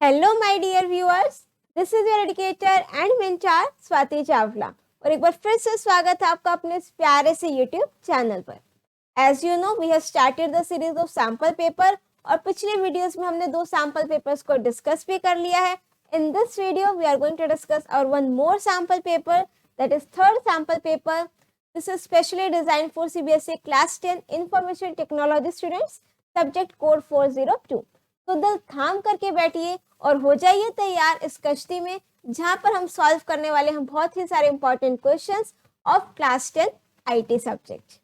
Hello my dear viewers, this is your educator and mentor Swati Chawla और एक बार फिर से स्वागत है आपका अपने इस प्यारे से यूट्यूब चैनल पर। As you know we have started the series of sample paper और पिछले वीडियोस में हमने 2 सैंपल पेपर्स को डिस्कस भी कर लिया है। In this video we are going to discuss और one more sample paper, that is third sample paper. This is specially designed for CBSE class 10 information technology students, subject code 402. तो दिल थाम करके बैठिए और हो जाइए तैयार इस कश्ती में, जहां पर हम सॉल्व करने वाले हैं बहुत ही सारे important questions of class 10 IT subject.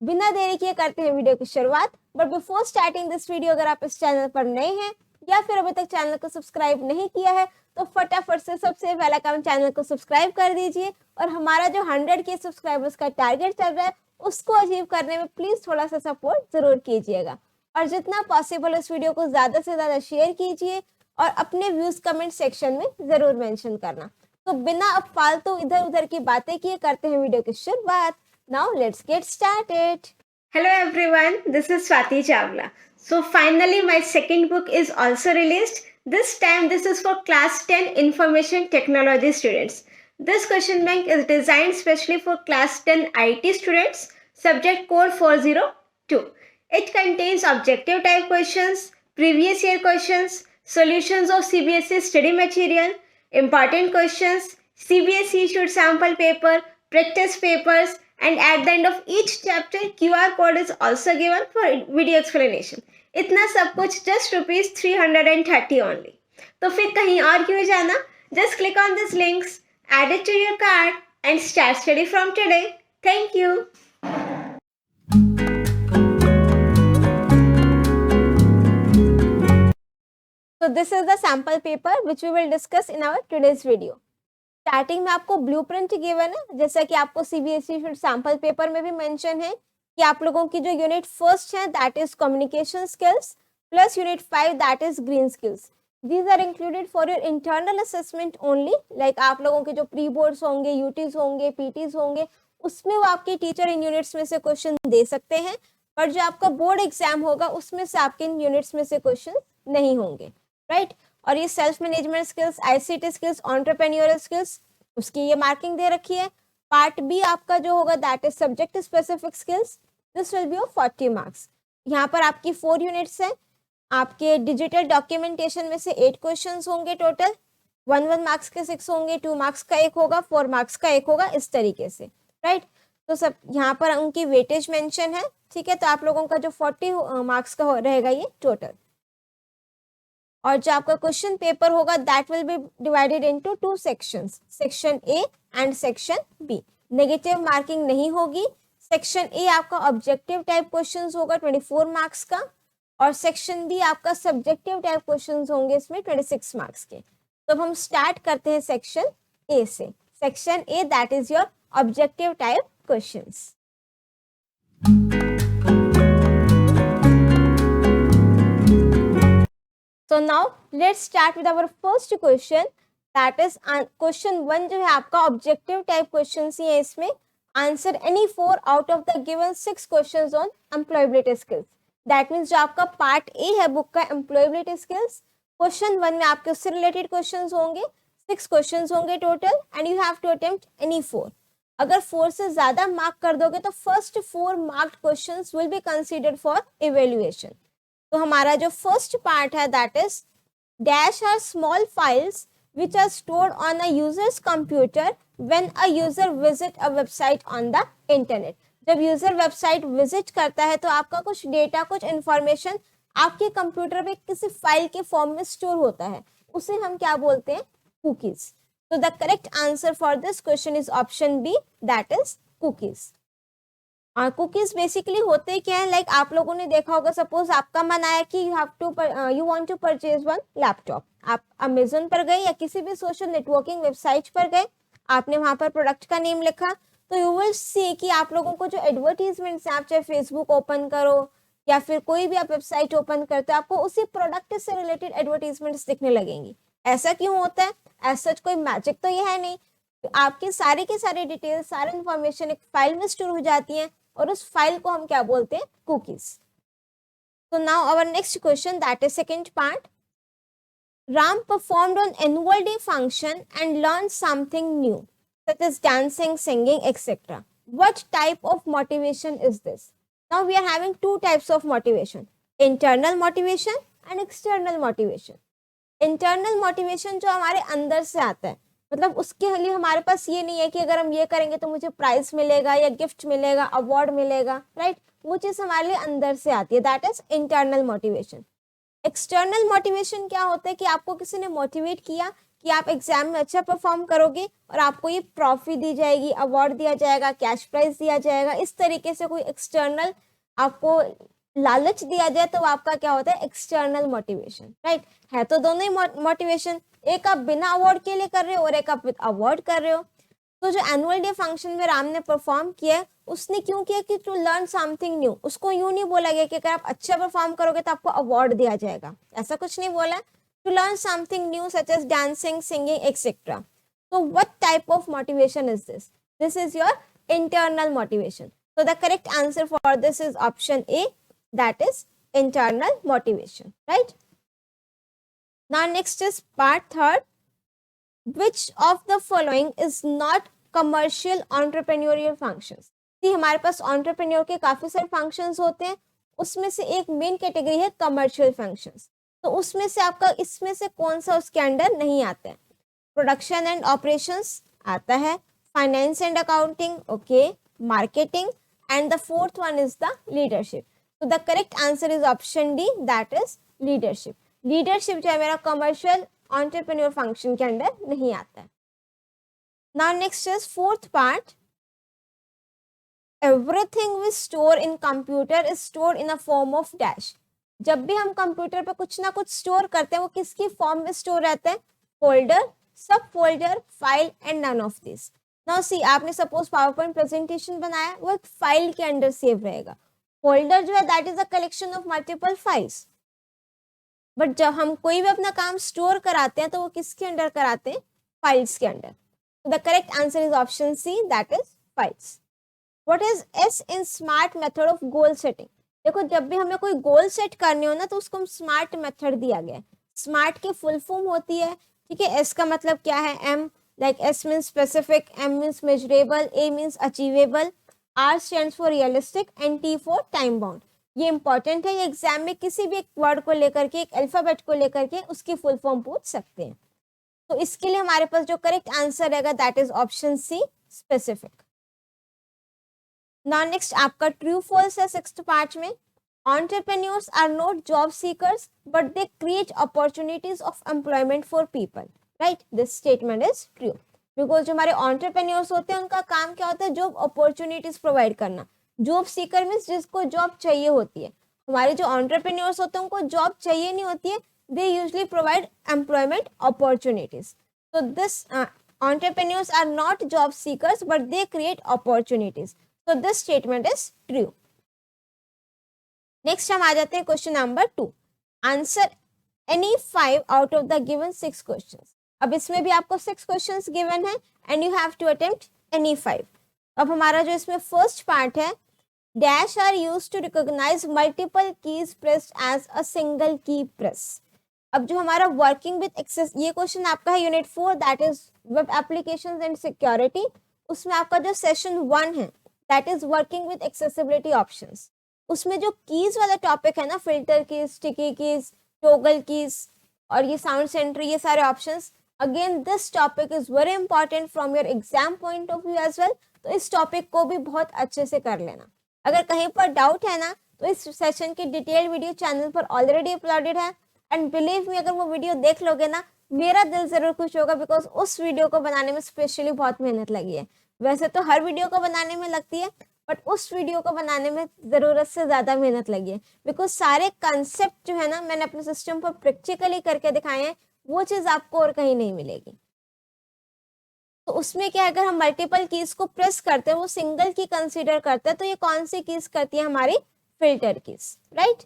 बिना देरी किए करते हैं वीडियो की शुरुआत. But before starting this video, अगर आप इस चैनल पर नए हैं या फिर अभी तक चैनल को सब्सक्राइब नहीं किया है तो फटाफट से सबसे पहला काम चैनल को सब्सक्राइब कर दीजिए. और हमारा जो 100 के सब्सक्राइबर्स का टारगेट चल रहा है उसको अचीव करने में प्लीज थोड़ा सा सपोर्ट जरूर कीजिएगा और जितना पॉसिबल इस वीडियो को ज्यादा से ज्यादा शेयर कीजिए और अपने व्यूज कमेंट सेक्शन में जरूर मेंशन करना. तो बिना अब फालतू इधर उधर की बातें किए करते हैं वीडियो की शुरुआत. Now let's get started. Hello everyone, this is Swati Chawla. So finally my second book is also released. This time this is for class 10 information technology students. This question bank is designed specially for class 10 IT students, subject code 402. It contains objective type questions, previous year questions, solutions of CBSE study material, important questions, CBSE issued sample paper, practice papers, and at the end of each chapter QR code is also given for video explanation. इतना सब कुछ just ₹330 only. तो फिर कहीं और क्यों जाना? Just click on these links, add it to your cart and start study from today. Thank you. So this is the sample paper which we will discuss in our today's video. Starting में आपको blueprint given है, जैसा कि आपको CBSE sample paper में भी mention है कि आप लोगों की जो यूनिट फर्स्ट है that is communication skills plus unit 5 that is green skills. These are included for your internal assessment only. Like आप लोगों के जो प्री बोर्ड्स होंगे, यूटीज होंगे, पीटीज होंगे, उसमें वो आपके टीचर इन यूनिट्स में से क्वेश्चन दे सकते हैं. पर जो आपका बोर्ड एग्जाम होगा उसमें से आपके इन यूनिट्स में से क्वेश्चन नहीं होंगे, राइट. और ये self management skills, ICT skills, entrepreneurial skills, उसकी ये मार्किंग दे रखी है. पार्ट बी आपका जो होगा that is subject specific skills. This will be of 40 marks. यहाँ पर आपकी 4 यूनिट्स हैं. आपके डिजिटल डॉक्यूमेंटेशन में से 8 क्वेश्चंस होंगे टोटल. 1 मार्क्स के 6 होंगे, 2 मार्क्स का 1 होगा, 4 मार्क्स का 1 होगा, इस तरीके से, राइट. तो सब यहाँ पर उनकी वेटेज मेंशन है, ठीक है. तो आप लोगों का जो 40 मार्क्स का रहेगा ये टोटल. और जो आपका क्वेश्चन पेपर होगा that will be divided into 2 sections, section A and section B. Negative marking नहीं होगी. सेक्शन ए आपका ऑब्जेक्टिव टाइप क्वेश्चंस होगा 24 मार्क्स का और सेक्शन बी आपका सब्जेक्टिव टाइप क्वेश्चंस होंगे इसमें 26 मार्क्स के. तो अब हम स्टार्ट करते हैं सेक्शन ए से. Section A that is your objective type questions. So now let's start with our first question, that is question 1 जो है आपका ऑब्जेक्टिव टाइप क्वेश्चंस ही है. इसमें answer any 4 out of the given 6 questions on employability skills. That means जो आपका part A है book का employability skills, question 1 में आपके उससे रिलेटेड क्वेश्चंस होंगे. 6 क्वेश्चंस होंगे total and you have to attempt any 4. अगर 4 से ज्यादा मार्क कर दोगे तो first 4 marked questions will be considered for evaluation. तो हमारा जो फर्स्ट पार्ट है that is dash are small files which are stored on a user's computer when a user visit a website on the internet. जब user website visit करता है तो आपका कुछ डेटा, कुछ इंफॉर्मेशन आपके कंप्यूटर पे किसी फाइल के फॉर्म में स्टोर होता है, उसे हम क्या बोलते हैं? कुकीज. तो the correct answer for this question is option B, that is cookies. Cookies basically होते क्या है, लाइक आप लोगों ने देखा होगा, सपोज आपका मन आया कि you want to purchase one laptop. आप अमेजोन पर गए या किसी भी सोशल नेटवर्किंग वेबसाइट पर गए, आपने वहां पर प्रोडक्ट का नेम लिखा, तो यू विल सी कि आप लोगों को जो एडवर्टीजमेंट्स हैं, आप चाहे फेसबुक ओपन करो या फिर कोई भी आप वेबसाइट ओपन करते हो, आपको उसी प्रोडक्ट से रिलेटेड एडवर्टीजमेंट्स दिखने लगेंगी. ऐसा क्यों होता है? ऐसा कोई मैजिक तो ये है नहीं. आपकी सारी की सारी डिटेल, सारी इंफॉर्मेशन एक फाइल में स्टोर हो जाती है और उस फाइल को हम क्या बोलते हैं? Cookies. So now our next question, that is second part. Ram performed on annual day function and learned something new, such as dancing, singing, etc. What type of motivation is this? Now we are having two types of motivation, internal motivation and external motivation. Internal motivation जो हमारे अंदर से आता है, मतलब उसके लिए हमारे पास ये नहीं है कि अगर हम ये करेंगे तो मुझे प्राइज मिलेगा या गिफ्ट मिलेगा, अवार्ड मिलेगा, राइट? वो चीज हमारे लिए अंदर से आती है, that is internal motivation. External motivation क्या होता है कि आपको किसी ने मोटिवेट किया कि आप एग्जाम में अच्छा परफॉर्म करोगे और आपको ये ट्रॉफी दी जाएगी, अवार्ड दिया जाएगा, कैश प्राइज दिया जाएगा, इस तरीके से कोई एक्सटर्नल आपको लालच दिया जाए तो आपका क्या होता है, एक्सटर्नल मोटिवेशन, राइट? है तो दोनों ही मोटिवेशन, एक आप बिना अवार्ड के लिए कर रहे हो और एक आप विद अवार्ड कर रहे हो। तो जो एनुअल डे फंक्शन में राम ने परफॉर्म किया, उसने क्यों किया कि टू लर्न समथिंग न्यू। उसको यूं नहीं बोला गया कि अगर आप अच्छा परफॉर्म करोगे तो आपको अवार्ड दिया जाएगा, ऐसा कुछ नहीं बोला। To learn something new such as dancing, singing etcetera. So what type of motivation is this? This is your internal motivation. So the correct answer for this is option A, that is internal motivation, right? Now next is part third. Which of the following is not commercial entrepreneurial functions? See, हमारे पास entrepreneur के काफी सारे functions होते हैं, उसमें से एक main category है commercial functions। तो उसमें से आपका इसमें से कौन सा उसके अंडर नहीं आता है? प्रोडक्शन एंड ऑपरेशंस आता है, finance and accounting, okay, marketing, and the fourth one is the leadership. तो the correct answer is option D, that is leadership. Leadership जो है मेरा कमर्शियल एंटरप्रेन्योर फंक्शन के अंडर नहीं आता है। Now next is fourth part, everything we store in computer is stored in a form of dash. जब भी हम कंप्यूटर पे कुछ ना कुछ स्टोर करते हैं, वो किसकी फॉर्म में स्टोर रहता है? फोल्डर, सब folder, file and none of this. Now see, आपने सपोज पावर पॉइंट प्रेजेंटेशन बनाया, वो एक फाइल के अंडर सेव रहेगा। फोल्डर जो है that is a collection of multiple files. But जब हम कोई भी अपना काम स्टोर कराते हैं तो वो किसके अंडर कराते हैं? फाइल्स के अंडर। The correct answer is option C, that is files. What is S in SMART method of goal setting? देखो, जब भी हमें कोई गोल सेट करनी हो ना तो उसको हम स्मार्ट मेथड दिया गया है। स्मार्ट की फुल फॉर्म होती है, ठीक है, एस का मतलब क्या है? M, like S means specific, M means measurable, A means achievable, R stands for realistic and T for time bound. ये इंपॉर्टेंट है, ये एग्जाम में किसी भी एक वर्ड को लेकर के, एक अल्फाबेट को लेकर के उसकी फुल फॉर्म पूछ सकते हैं। तो इसके लिए हमारे पास जो करेक्ट आंसर रहेगा that is option C, specific. Now next आपका ट्रू फॉल्स है सिक्स्थ पार्ट में। Entrepreneurs are not job seekers, but they create opportunities of employment for people. Right? This statement is true. Because जो हमारे entrepreneurs होते हैं उनका काम क्या होता है? जॉब अपॉर्चुनिटीज प्रोवाइड करना। जॉब सीकर मीन्स जिसको जॉब चाहिए होती है। हमारे जो entrepreneurs होते हैं उनको जॉब चाहिए नहीं होती है, they usually provide employment opportunities. So this entrepreneurs are not job seekers, but they create opportunities. So this statement is true. Next हम आ जाते हैं question number 2। Answer any 5 out of the given 6 questions. अब इसमें भी आपको 6 questions given है and you have to attempt any 5। अब हमारा जो इसमें फर्स्ट पार्ट है, dash are used to recognize multiple keys pressed as a single key press. अब जो हमारा वर्किंग विद एक्सेस, ये क्वेश्चन आपका है unit 4, that is web applications and security. उसमें आपका जो सेशन 1 है that is working with accessibility options. उसमें जो कीज वाला टॉपिक है ना, filter keys, sticky keys, toggle keys और ये साउंड सेंट्री, ये सारे options, again this topic is very important from your exam point of view as well. तो इस टॉपिक को भी बहुत अच्छे से कर लेना। अगर कहीं पर डाउट है ना तो इस सेशन की डिटेल वीडियो चैनल पर ऑलरेडी अपलोडेड है, एंड बिलीव मी, अगर वो वीडियो देख लोगे ना, मेरा दिल जरूर खुश होगा, बिकॉज उस वीडियो को बनाने में स्पेशली बहुत मेहनत लगी है। वैसे तो हर वीडियो को बनाने में लगती है, बट उस वीडियो को बनाने में जरूरत से ज्यादा मेहनत लगी है, बिकॉज सारे कंसेप्ट जो है ना मैंने अपने सिस्टम पर प्रैक्टिकली करके दिखाए हैं, वो चीज आपको और कहीं नहीं मिलेगी। तो उसमें क्या है, अगर हम मल्टीपल कीज को प्रेस करते हैं, वो सिंगल की कंसीडर करते हैं, तो ये कौन सी कीज करती है? हमारी filter keys, right?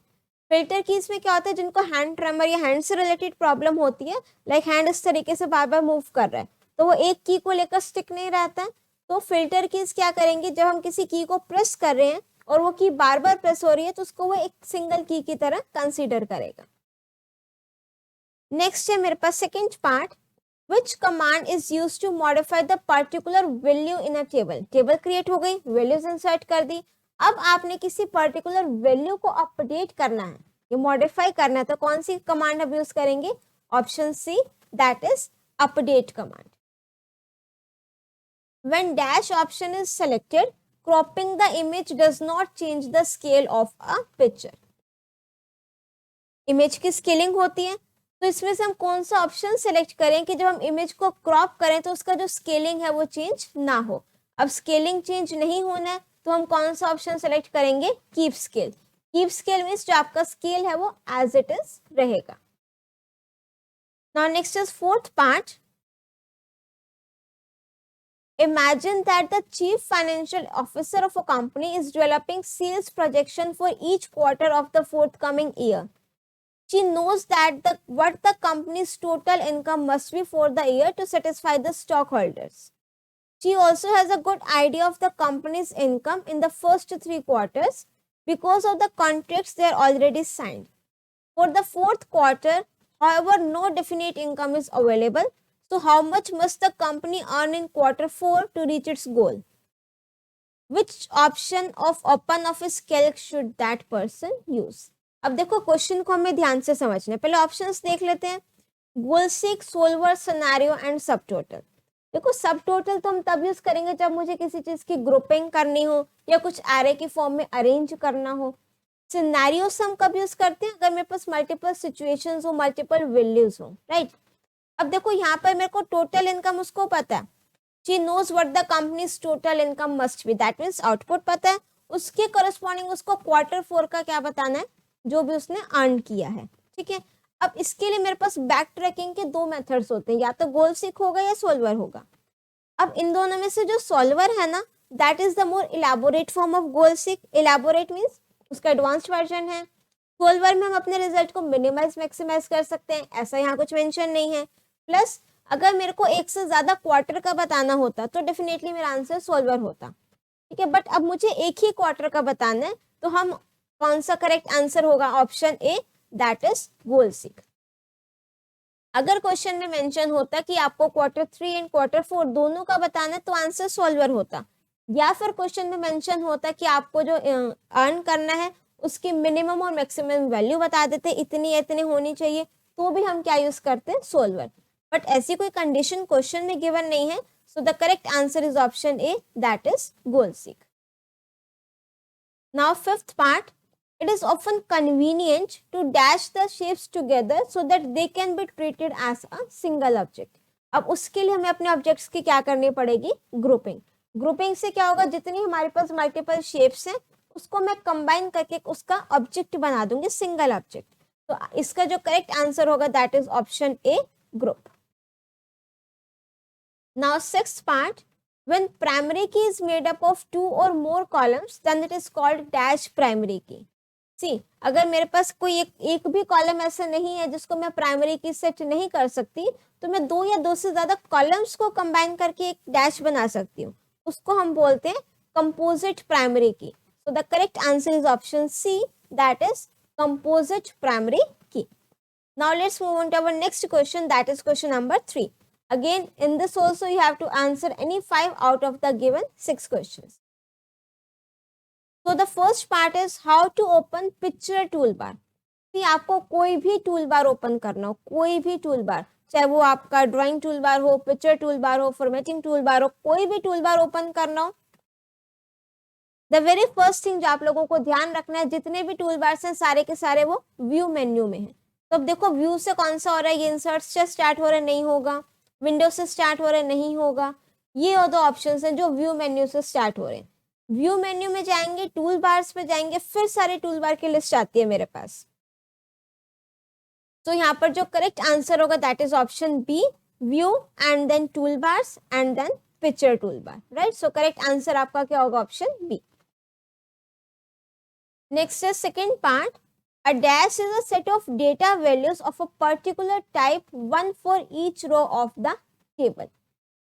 Filter keys में क्या होता है, जिनको हैंड ट्रेमर या हैंड से रिलेटेड प्रॉब्लम होती है, लाइक हैंड इस तरीके से बार बार मूव कर रहा है, तो वो एक की को लेकर स्टिक नहीं रहता है। तो फिल्टर कीज क्या करेंगे, जब हम किसी की को प्रेस कर रहे हैं और वो की बार बार प्रेस हो रही है, तो उसको वो एक सिंगल की तरह कंसीडर करेगा। नेक्स्ट है मेरे पास second part, which command is use to modify the particular value in a table. Table create हो गई, वैल्यूज इंसर्ट कर दी, अब आपने किसी पर्टिकुलर वैल्यू को अपडेट करना है, ये मॉडिफाई करना है, तो कौन सी कमांड अब यूज करेंगे? Option C, that is update command. When dash option is selected, cropping the image does not change the scale of a picture. Image की स्केलिंग होती है, तो इसमें से हम कौन सा ऑप्शन सेलेक्ट करें कि जब हम इमेज को क्रॉप करें तो उसका जो स्केलिंग है वो चेंज ना हो। अब स्केलिंग चेंज नहीं होना है तो हम कौन सा ऑप्शन सेलेक्ट करेंगे? Keep scale. Keep scale means जो आपका स्केल है वो एज इट इज रहेगा। Now next is fourth part, imagine that the chief financial officer of a company is developing sales projection for each quarter of the forthcoming year. She knows that what the company's total income must be for the year to satisfy the stockholders. She also has a good idea of the company's income in the first 3 quarters because of the contracts they are already signed. For the fourth quarter, however, no definite income is available. So how much must the company earn in quarter 4 to reach its goal? Which option of open office calc should that person use? अब देखो question को हमें ध्यान से समझना है। पहले options देख लेते हैं, गोल सीक, सोल्वर, सिनेरियो एंड सब टोटल। देखो सब टोटल तो हम तब यूज करेंगे जब मुझे किसी चीज की ग्रुपिंग करनी हो या कुछ एरे की फॉर्म में अरेंज करना हो। सिनेरियोस हम कब यूज करते हैं? अगर मेरे पास मल्टीपल सिचुएशंस हो, मल्टीपल वैल्यूज हो, राइट। अब देखो यहाँ पर मेरे को टोटल इनकम उसको पता है, she knows what the company's total income must be, that means output पता है, उसके करस्पॉन्डिंग उसको क्वार्टर 4 का क्या बताना है, जो भी उसने अर्न किया है, ठीक है। अब इसके लिए मेरे पास बैक ट्रैकिंग के 2 मेथड्स होते हैं, या तो गोल सीक होगा या सोल्वर होगा। अब इन दोनों में से जो सोल्वर है ना, that is the more elaborate form of goal seek. Elaborate means उसका एडवांस्ड वर्जन है। सोल्वर में हम अपने रिजल्ट को मिनिमाइज मैक्सिमाइज कर सकते हैं, ऐसा यहाँ कुछ मेंशन नहीं है। प्लस अगर मेरे को एक से ज्यादा क्वार्टर का बताना होता तो डेफिनेटली मेरा आंसर सोल्वर होता, ठीक है। बट अब मुझे एक ही क्वार्टर का बताना है, तो हम कौन सा करेक्ट आंसर होगा? Option A, that is goal seek. अगर क्वेश्चन में मेंशन होता कि आपको क्वार्टर 3 एंड क्वार्टर 4 दोनों का बताना है तो आंसर सोल्वर होता, या फिर क्वेश्चन में मेंशन होता कि आपको जो अर्न करना है उसकी मिनिमम और मैक्सिमम वैल्यू बता देते, इतनी इतनी होनी चाहिए, तो भी हम क्या यूज करते हैं? सोल्वर। बट ऐसी कोई कंडीशन क्वेश्चन में गिवन नहीं है, सो the correct answer is option A, that is goal seek. Now fifth part, it is often convenient to dash the shapes together so that they can be treated as a single object. अब उसके लिए हमें अपने objects की क्या करनी पड़ेगी? Grouping. Grouping से क्या होगा, जितनी हमारे पास मल्टीपल शेप्स हैं उसको मैं कंबाइन करके उसका ऑब्जेक्ट बना दूंगी, सिंगल ऑब्जेक्ट। तो इसका जो करेक्ट आंसर होगा that is option A, group. Now sixth part, when primary key is made up of 2 or more columns then it is called dash primary key. See, अगर मेरे पास कोई एक भी कॉलम ऐसा नहीं है जिसको मैं प्राइमरी की सेट नहीं कर सकती, तो मैं 2 या 2 से ज्यादा कॉलम्स को कंबाइन करके एक डैश बना सकती हूँ, उसको हम बोलते हैं composite primary key. So the correct answer is option C, that is composite primary key. Now let's move on to our next question, that is question number 3. Again, in this also you have to answer any 5 out of the given 6 questions. So the first part is how to open picture toolbar. See, आपको कोई भी toolbar open करना हो, कोई भी toolbar, चाहे वो आपका ड्राइंग टूलबार हो, पिक्चर टूलबार हो, फॉर्मेटिंग टूलबार हो, कोई भी टूलबार ओपन करना हो, द वेरी फर्स्ट थिंग जो आप लोगों को ध्यान रखना है, जितने भी टूलबार्स हैं सारे के सारे वो व्यू मेन्यू में है। तो अब देखो व्यू से कौन सा हो रहा है, ये इंसर्ट से स्टार्ट हो रहा है, नहीं होगा, विंडो से स्टार्ट हो रहे नहीं होगा, ये और 2 ऑप्शंस हैं जो व्यू मेन्यू से स्टार्ट हो रहे हैं। व्यू मेन्यू में जाएंगे, टूल बार्स पे जाएंगे, फिर सारे टूल बार की लिस्ट आती है मेरे पास। तो यहाँ पर जो करेक्ट आंसर होगा that is option B, view and then tool bars and then picture tool bar, right. So correct answer आपका क्या होगा? Option B. Next is second part, a dash is a set of data values of a particular type, one for each row of the table.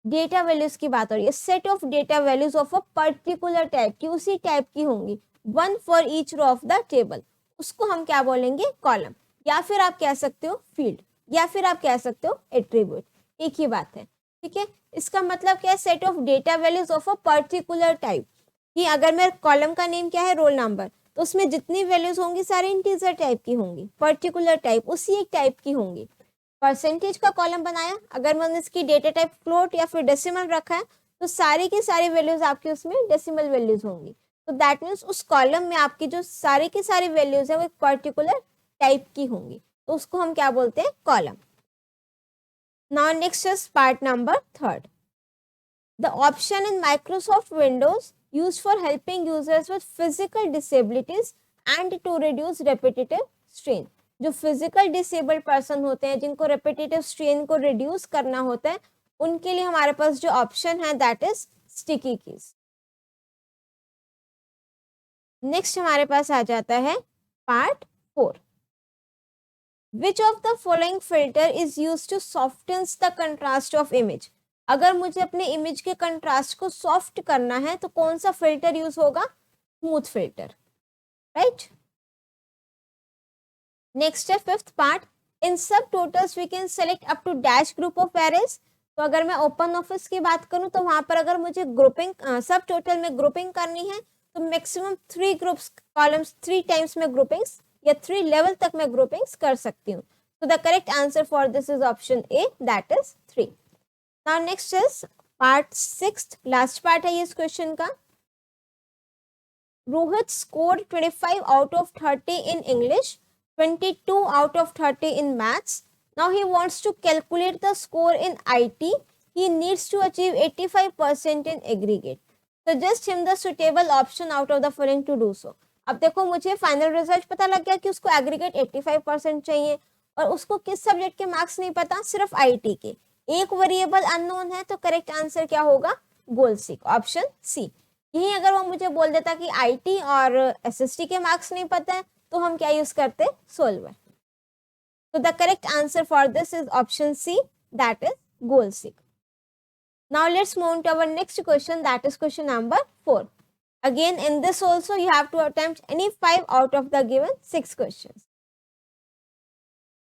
Data values की बात हो रही है, set of data values of a particular type की, उसी type की होंगी, one for each row of the table, उसको हम क्या बोलेंगे? कॉलम, या फिर आप कह सकते हो फील्ड। या फिर आप कह सकते हो एट्रीब्यूट, एक ही बात है, ठीक है। इसका मतलब क्या है, set of data values of a particular type, कि अगर मेरे कॉलम का नेम क्या है, रोल नंबर, तो उसमें जितनी वैल्यूज होंगी सारी इंटीजर टाइप की होंगी, पर्टिकुलर टाइप उसी एक टाइप की होंगी। परसेंटेज का कॉलम बनाया, अगर मैंने इसकी डेटा टाइप फ्लोट या फिर डेसिमल रखा है, तो सारी की सारी वैल्यूज आपकी उसमें डेसिमल वैल्यूज होंगी। तो दैट मीन्स उस कॉलम में आपकी जो सारी की सारी वैल्यूज है वो एक पर्टिकुलर टाइप की होंगी, तो उसको हम क्या बोलते हैं, column. Now next is part number 3rd, the option in Microsoft Windows used for helping users with physical disabilities and to reduce repetitive strain। जो फिजिकल डिसेबल्ड पर्सन होते हैं, जिनको रेपिटेटिव स्ट्रेन को रिड्यूस करना होता है, उनके लिए हमारे पास जो ऑप्शन है that is sticky keys. Next हमारे पास आ जाता है part 4, which of the following filter is used to softens the contrast of image. अगर मुझे अपने इमेज के कंट्रास्ट को सॉफ्ट करना है तो कौन सा फिल्टर यूज होगा, स्मूथ फिल्टर, राइट। नेक्स्ट है 5th part, in subtotals we can select up to dash group of arrays. तो अगर मैं ओपन ऑफिस की बात करूं तो वहां पर अगर मुझे ग्रुपिंग सब टोटल में ग्रुपिंग करनी है तो मैक्सिमम 3 ग्रुप्स कॉलम्स 3 टाइम्स में ग्रुपिंग्स या 3 लेवल तक मैं ग्रुपिंग्स कर सकती हूँ। तो the correct answer for this is option A, that is 3। Now next is part 6th, last part है ये इस क्वेश्चन का। Rohit scored 25 out of 30 in English, 22 out of 30 in maths. Now he wants to calculate the score in IT. He needs to achieve 85% in aggregate. Suggest him the suitable option out of the following to do so. अब देखो मुझे final result पता लग गया कि उसको aggregate 85% चाहिए और उसको किस सब्जेक्ट के मार्क्स नहीं पता, सिर्फ आईटी के। एक वेरिएबल अननोन है, तो करेक्ट आंसर क्या होगा, गोल सीक, ऑप्शन सी। यही अगर वो मुझे बोल देता कि आईटी और एसएसटी के मार्क्स नहीं पता है तो हम क्या यूज करते, सोल्वर। तो the correct answer for this is option C, that is goal seek. Now let's move to our next question, that is question number 4। Again in this also you have to attempt any 5 out of the given 6 questions.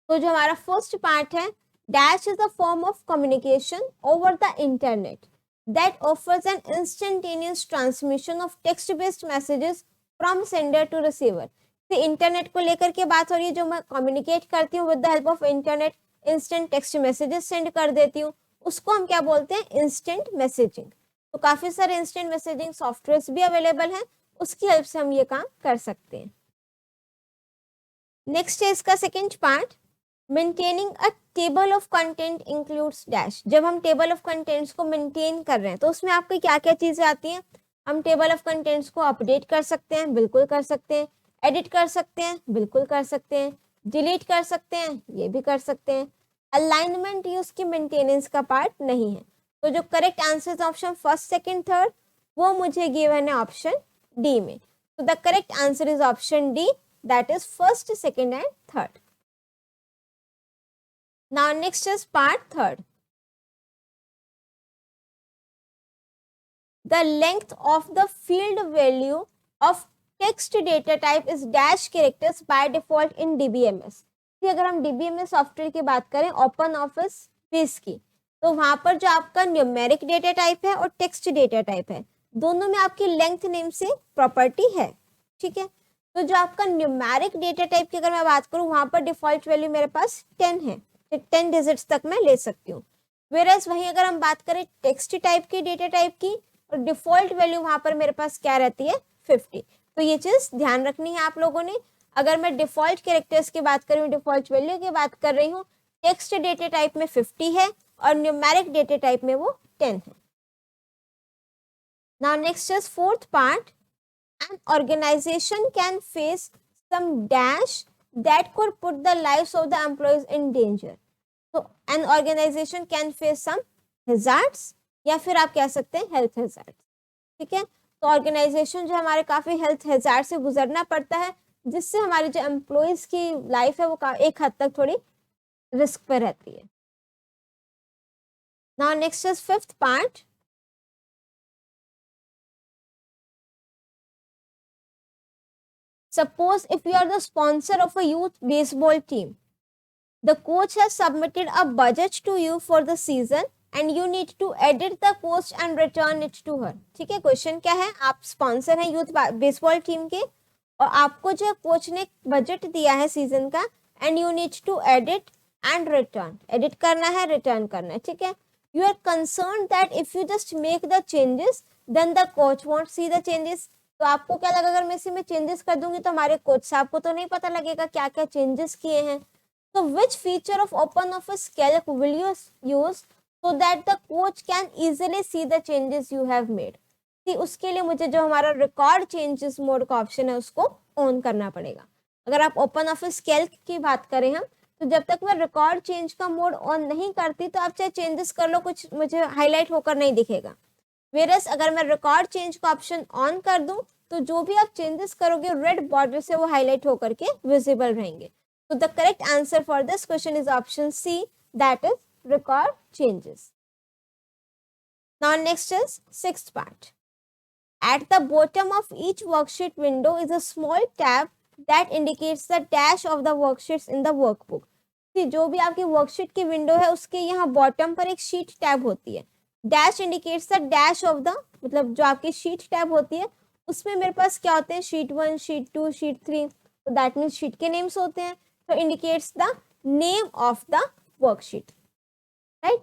तो जो हमारा first part है, dash is a form of communication over the internet that offers an instantaneous transmission of text based messages from sender to receiver। Internet को लेकर के बात हो रही है, जो मैं कम्युनिकेट करती हूँ with the help of internet, instant text messages send कर देती हूँ, उसको हम क्या बोलते हैं, इंस्टेंट मैसेजिंग। तो काफी सारे इंस्टेंट मैसेजिंग सॉफ्टवेयर भी अवेलेबल हैं, उसकी हेल्प से हम ये काम कर सकते हैं। नेक्स्ट है इसका second part, maintaining a table of content includes dash. जब हम टेबल ऑफ कंटेंट्स को मेंटेन कर रहे हैं तो उसमें आपकी क्या क्या चीजें आती हैं, हम टेबल ऑफ कंटेंट्स को अपडेट कर सकते हैं, बिल्कुल कर सकते हैं, एडिट कर सकते हैं, बिल्कुल कर सकते हैं, डिलीट कर सकते हैं, ये भी कर सकते हैं। अलाइनमेंट ये उसकी मेंटेनेंस का पार्ट नहीं है। तो जो correct answer option first second third वो मुझे गिवन है ऑप्शन डी में। तो the correct answer is option D, that is first second and third. Now next is part 3rd. The length of the field value of text data type is dash characters by default in DBMS। अगर हम DBMS software की बात करें open office base की, तो वहां पर जो आपका न्यूमेरिक डेटा टाइप है और टेक्स्ट डेटा टाइप है, दोनों में आपकी लेंथ नेम से प्रॉपर्टी है, ठीक है। तो जो आपका न्यूमेरिक डेटा टाइप की अगर मैं बात करूं, वहां पर डिफॉल्ट वैल्यू मेरे पास 10 है, 10 डिजिट्स तक मैं ले सकती हूँ। वेरएज वहीं अगर हम बात करें टेक्स्ट टाइप की डेटा टाइप की, और डिफॉल्ट वैल्यू वहां पर मेरे पास क्या रहती है, 50। तो ये चीज ध्यान रखनी है आप लोगों ने। अगर मैं डिफॉल्ट कैरेक्टर्स की बात कर रही हूँ, डिफॉल्ट वैल्यू की बात कर रही हूँ, टेक्स्ट डेटा टाइप में 50 है और न्यूमेरिक डेटा टाइप में वो 10 है। Now next is fourth part, an organisation can face some dash that could put the lives of the employees in danger। तो an organization can face some hazards या फिर आप कह सकते हैं हेल्थ hazards, ठीक है। तो ऑर्गेनाइजेशन जो हमारे काफी हेल्थ hazard से गुजरना पड़ता है, जिससे हमारी जो एम्प्लॉयज की लाइफ है वो एक हद तक थोड़ी रिस्क पे रहती है। Now next is fifth part, suppose if you are the sponsor of a youth baseball team the coach has submitted a budget to you for the season and you need to edit the coach and return it to her. ठीक है, question क्या है, आप sponsor हैं youth baseball team के और आपको जो कोच ने बजट दिया है सीजन का, and you need to edit and return, edit करना है, रिटर्न करना है। ठीक है, you are concern that if you just make the changes then the coach won't see the changes. तो आपको क्या लगा, अगर मैं इसी में चेंजेस कर दूंगी तो हमारे कोच साहब को तो नहीं पता लगेगा क्या क्या चेंजेस किए हैं। तो which feature of open office Calc will you use so that the coach can easily C the changes you have made. उसके लिए मुझे जो हमारा रिकॉर्ड चेंजेस मोड का ऑप्शन है उसको ऑन करना पड़ेगा। अगर आप ओपन ऑफिस कैल्क की बात करें हम, तो जब तक मैं रिकॉर्ड चेंज का मोड ऑन नहीं करती तो आप चाहे चेंजेस कर लो, कुछ मुझे हाईलाइट होकर नहीं दिखेगा। वेरस अगर मैं रिकॉर्ड चेंज का ऑप्शन ऑन कर दूं तो जो भी आप चेंजेस करोगे रेड बॉर्डर से वो हाईलाइट होकर के विजिबल रहेंगे। तो the correct answer for this question is option C, that is record changes. Now next is sixth part. At the bottom of each worksheet window is a small tab that indicates the dash of the worksheets in the workbook. जो भी आपकी worksheet की window है उसके यहाँ bottom पर एक sheet tab होती है। Dash indicates the dash of the, मतलब जो आपकी शीट टैब होती है उसमें मेरे पास क्या होते हैं, शीट 1, शीट 2, शीट 3, तो दैट मीन्स शीट के नेम्स होते हैं। तो indicates the name of the worksheet, right?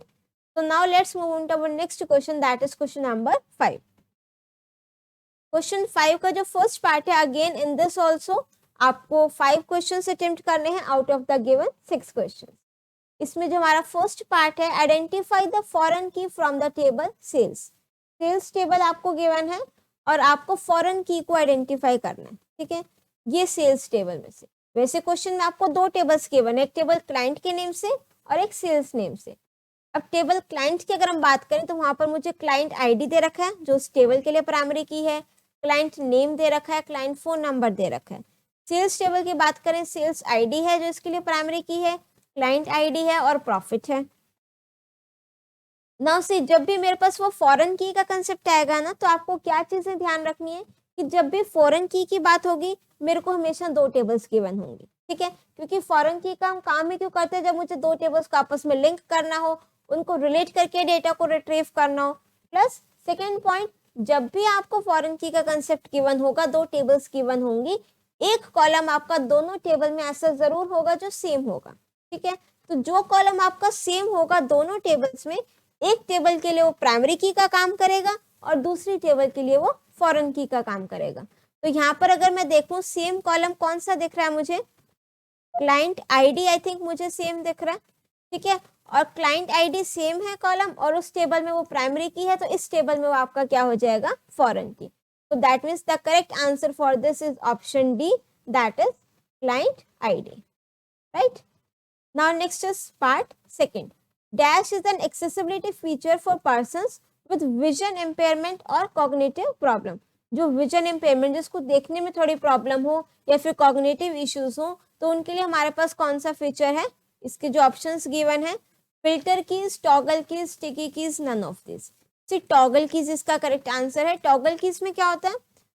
So now let's move on to our next question, that is question number 5. Question 5 का जो फर्स्ट पार्ट है, अगेन इन दिस ऑल्सो आपको 5 question attempt करने हैं out of the given 6 question. इसमें जो हमारा first part है, identify the foreign key from the table sales. Sales table आपको गिवन है और आपको फॉरेन की को आइडेंटिफाई करना है। ठीक है, ये सेल्स टेबल में से, वैसे क्वेश्चन में आपको 2 टेबल्स गिवन है, एक टेबल क्लाइंट के नेम से और एक सेल्स नेम से। अब टेबल क्लाइंट की अगर हम बात करें तो वहां पर मुझे क्लाइंट आईडी दे रखा है जो उस टेबल के लिए प्राइमरी की है, क्लाइंट नेम दे रखा है, क्लाइंट फोन नंबर दे रखा है। सेल्स टेबल की बात करें, सेल्स आईडी है जो इसके लिए प्राइमरी की है, क्लाइंट आईडी है और प्रॉफिट है। नाउ सी, जब भी मेरे पास वो फॉरेन की का कंसेप्ट आएगा ना, तो आपको क्या चीजें ध्यान रखनी है कि जब भी फॉरेन की बात होगी मेरे को हमेशा 2 टेबल्स गिवन होंगी। ठीक है, क्योंकि फॉरेन की का हम काम ही क्यों करते हैं, जब मुझे 2 टेबल्स को आपस में लिंक करना हो, उनको रिलेट करके डेटा को रिट्रीव करना हो। प्लस सेकेंड पॉइंट, जब भी आपको फॉरेन की का कंसेप्ट गिवन होगा, 2 टेबल्स गिवन होंगी, एक कॉलम आपका दोनों टेबल में ऐसा जरूर होगा जो सेम होगा। ठीक है, तो जो कॉलम आपका सेम होगा दोनों टेबल्स में, एक टेबल के लिए वो प्राइमरी की का काम करेगा और दूसरी टेबल के लिए वो फॉरेन की का काम करेगा। तो यहाँ पर अगर मैं देखूं सेम कॉलम कौन सा दिख रहा है मुझे, क्लाइंट आईडी आई थिंक मुझे सेम दिख रहा है। ठीक है, और क्लाइंट आईडी सेम है कॉलम और उस टेबल में वो प्राइमरी की है, तो इस टेबल में वो आपका क्या हो जाएगा, फॉरेन की। तो that means the correct answer for this is option D, that is client ID, right? Now next is part second. Dash is an accessibility feature for persons with vision impairment और cognitive problem. जो vision impairment, जिसको देखने में थोड़ी problem हो या फिर cognitive issues हो, तो उनके लिए हमारे पास कौन सा फीचर है, इसके जो ऑप्शंस गिवन है, filter keys, toggle keys, sticky keys, none of this. Toggle keys इसका करेक्ट आंसर है। टॉगल कीज में क्या होता है,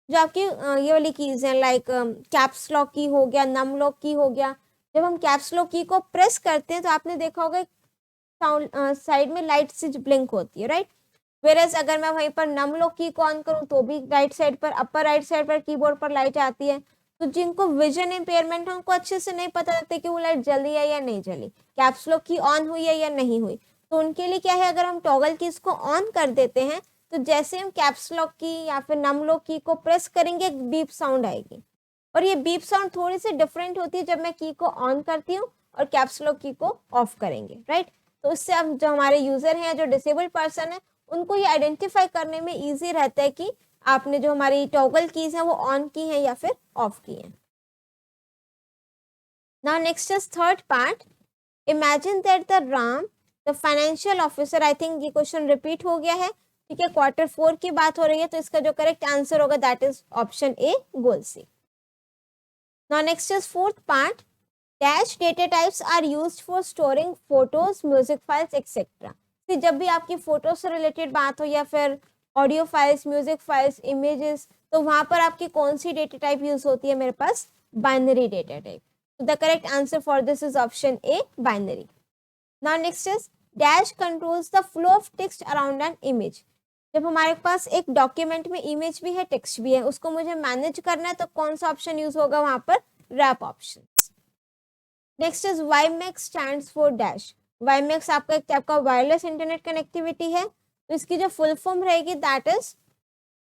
जो आपकी ये वाली कीज है, लाइक कैप्स लॉक की हो गया, नम लॉक की हो गया। जब हम कैप्स लॉक की को प्रेस करते हैं तो आपने देखा होगा साउंड साइड में लाइट से ब्लिंक होती है, राइट? वेरएज अगर मैं वहीं पर नम लॉक की को ऑन करूं तो भी राइट साइड पर, अपर राइट साइड पर कीबोर्ड पर लाइट आती है। तो जिनको विजन इम्पेयरमेंट है उनको अच्छे से नहीं पता लगता कि वो लाइट जली है या नहीं जली, कैप्स लॉक की ऑन हुई है या नहीं हुई। तो उनके लिए क्या है, अगर हम टॉगल की इसको ऑन कर देते हैं तो जैसे हम कैप्स लॉक की या फिर नम लॉक की को प्रेस करेंगे एक बीप साउंड आएगी, और ये बीप साउंड थोड़ी सी डिफरेंट होती है जब मैं की को ऑन करती हूँ और कैप्स लॉक की को ऑफ करेंगे, राइट? तो उससे अब जो हमारे यूजर हैं, जो डिसेबल्ड पर्सन है, उनको ये आइडेंटिफाई करने में इजी रहता है कि आपने जो हमारी टॉगल कीज है वो ऑन की है या फिर ऑफ की है। Now next is third part. Imagine that the Ram, the financial officer, I think ये क्वेश्चन रिपीट हो गया है। ठीक है, Q4 की बात हो रही है, तो इसका जो करेक्ट आंसर होगा that is option A, goal seek. Now next is fourth part. Dash data types are used for storing photos, music files, etc. जब भी आपकी फोटो से रिलेटेड बात हो या फिर audio files, music files, images, तो वहां पर आपकी कौन सी डेटा टाइप यूज होती है, मेरे पास binary data type. The correct answer for this is option A, binary. Now next is dash controls the flow of text around an image. जब हमारे पास एक डॉक्यूमेंट में इमेज भी है, टेक्स्ट भी है, उसको मुझे मैनेज करना है, तो कौन सा ऑप्शन यूज होगा वहां पर? Wrap option. Next is WiMAX stands for dash. WiMAX आपका एक टाइप का वायरलेस इंटरनेट कनेक्टिविटी है, तो इसकी जो फुल फॉर्म रहेगी that is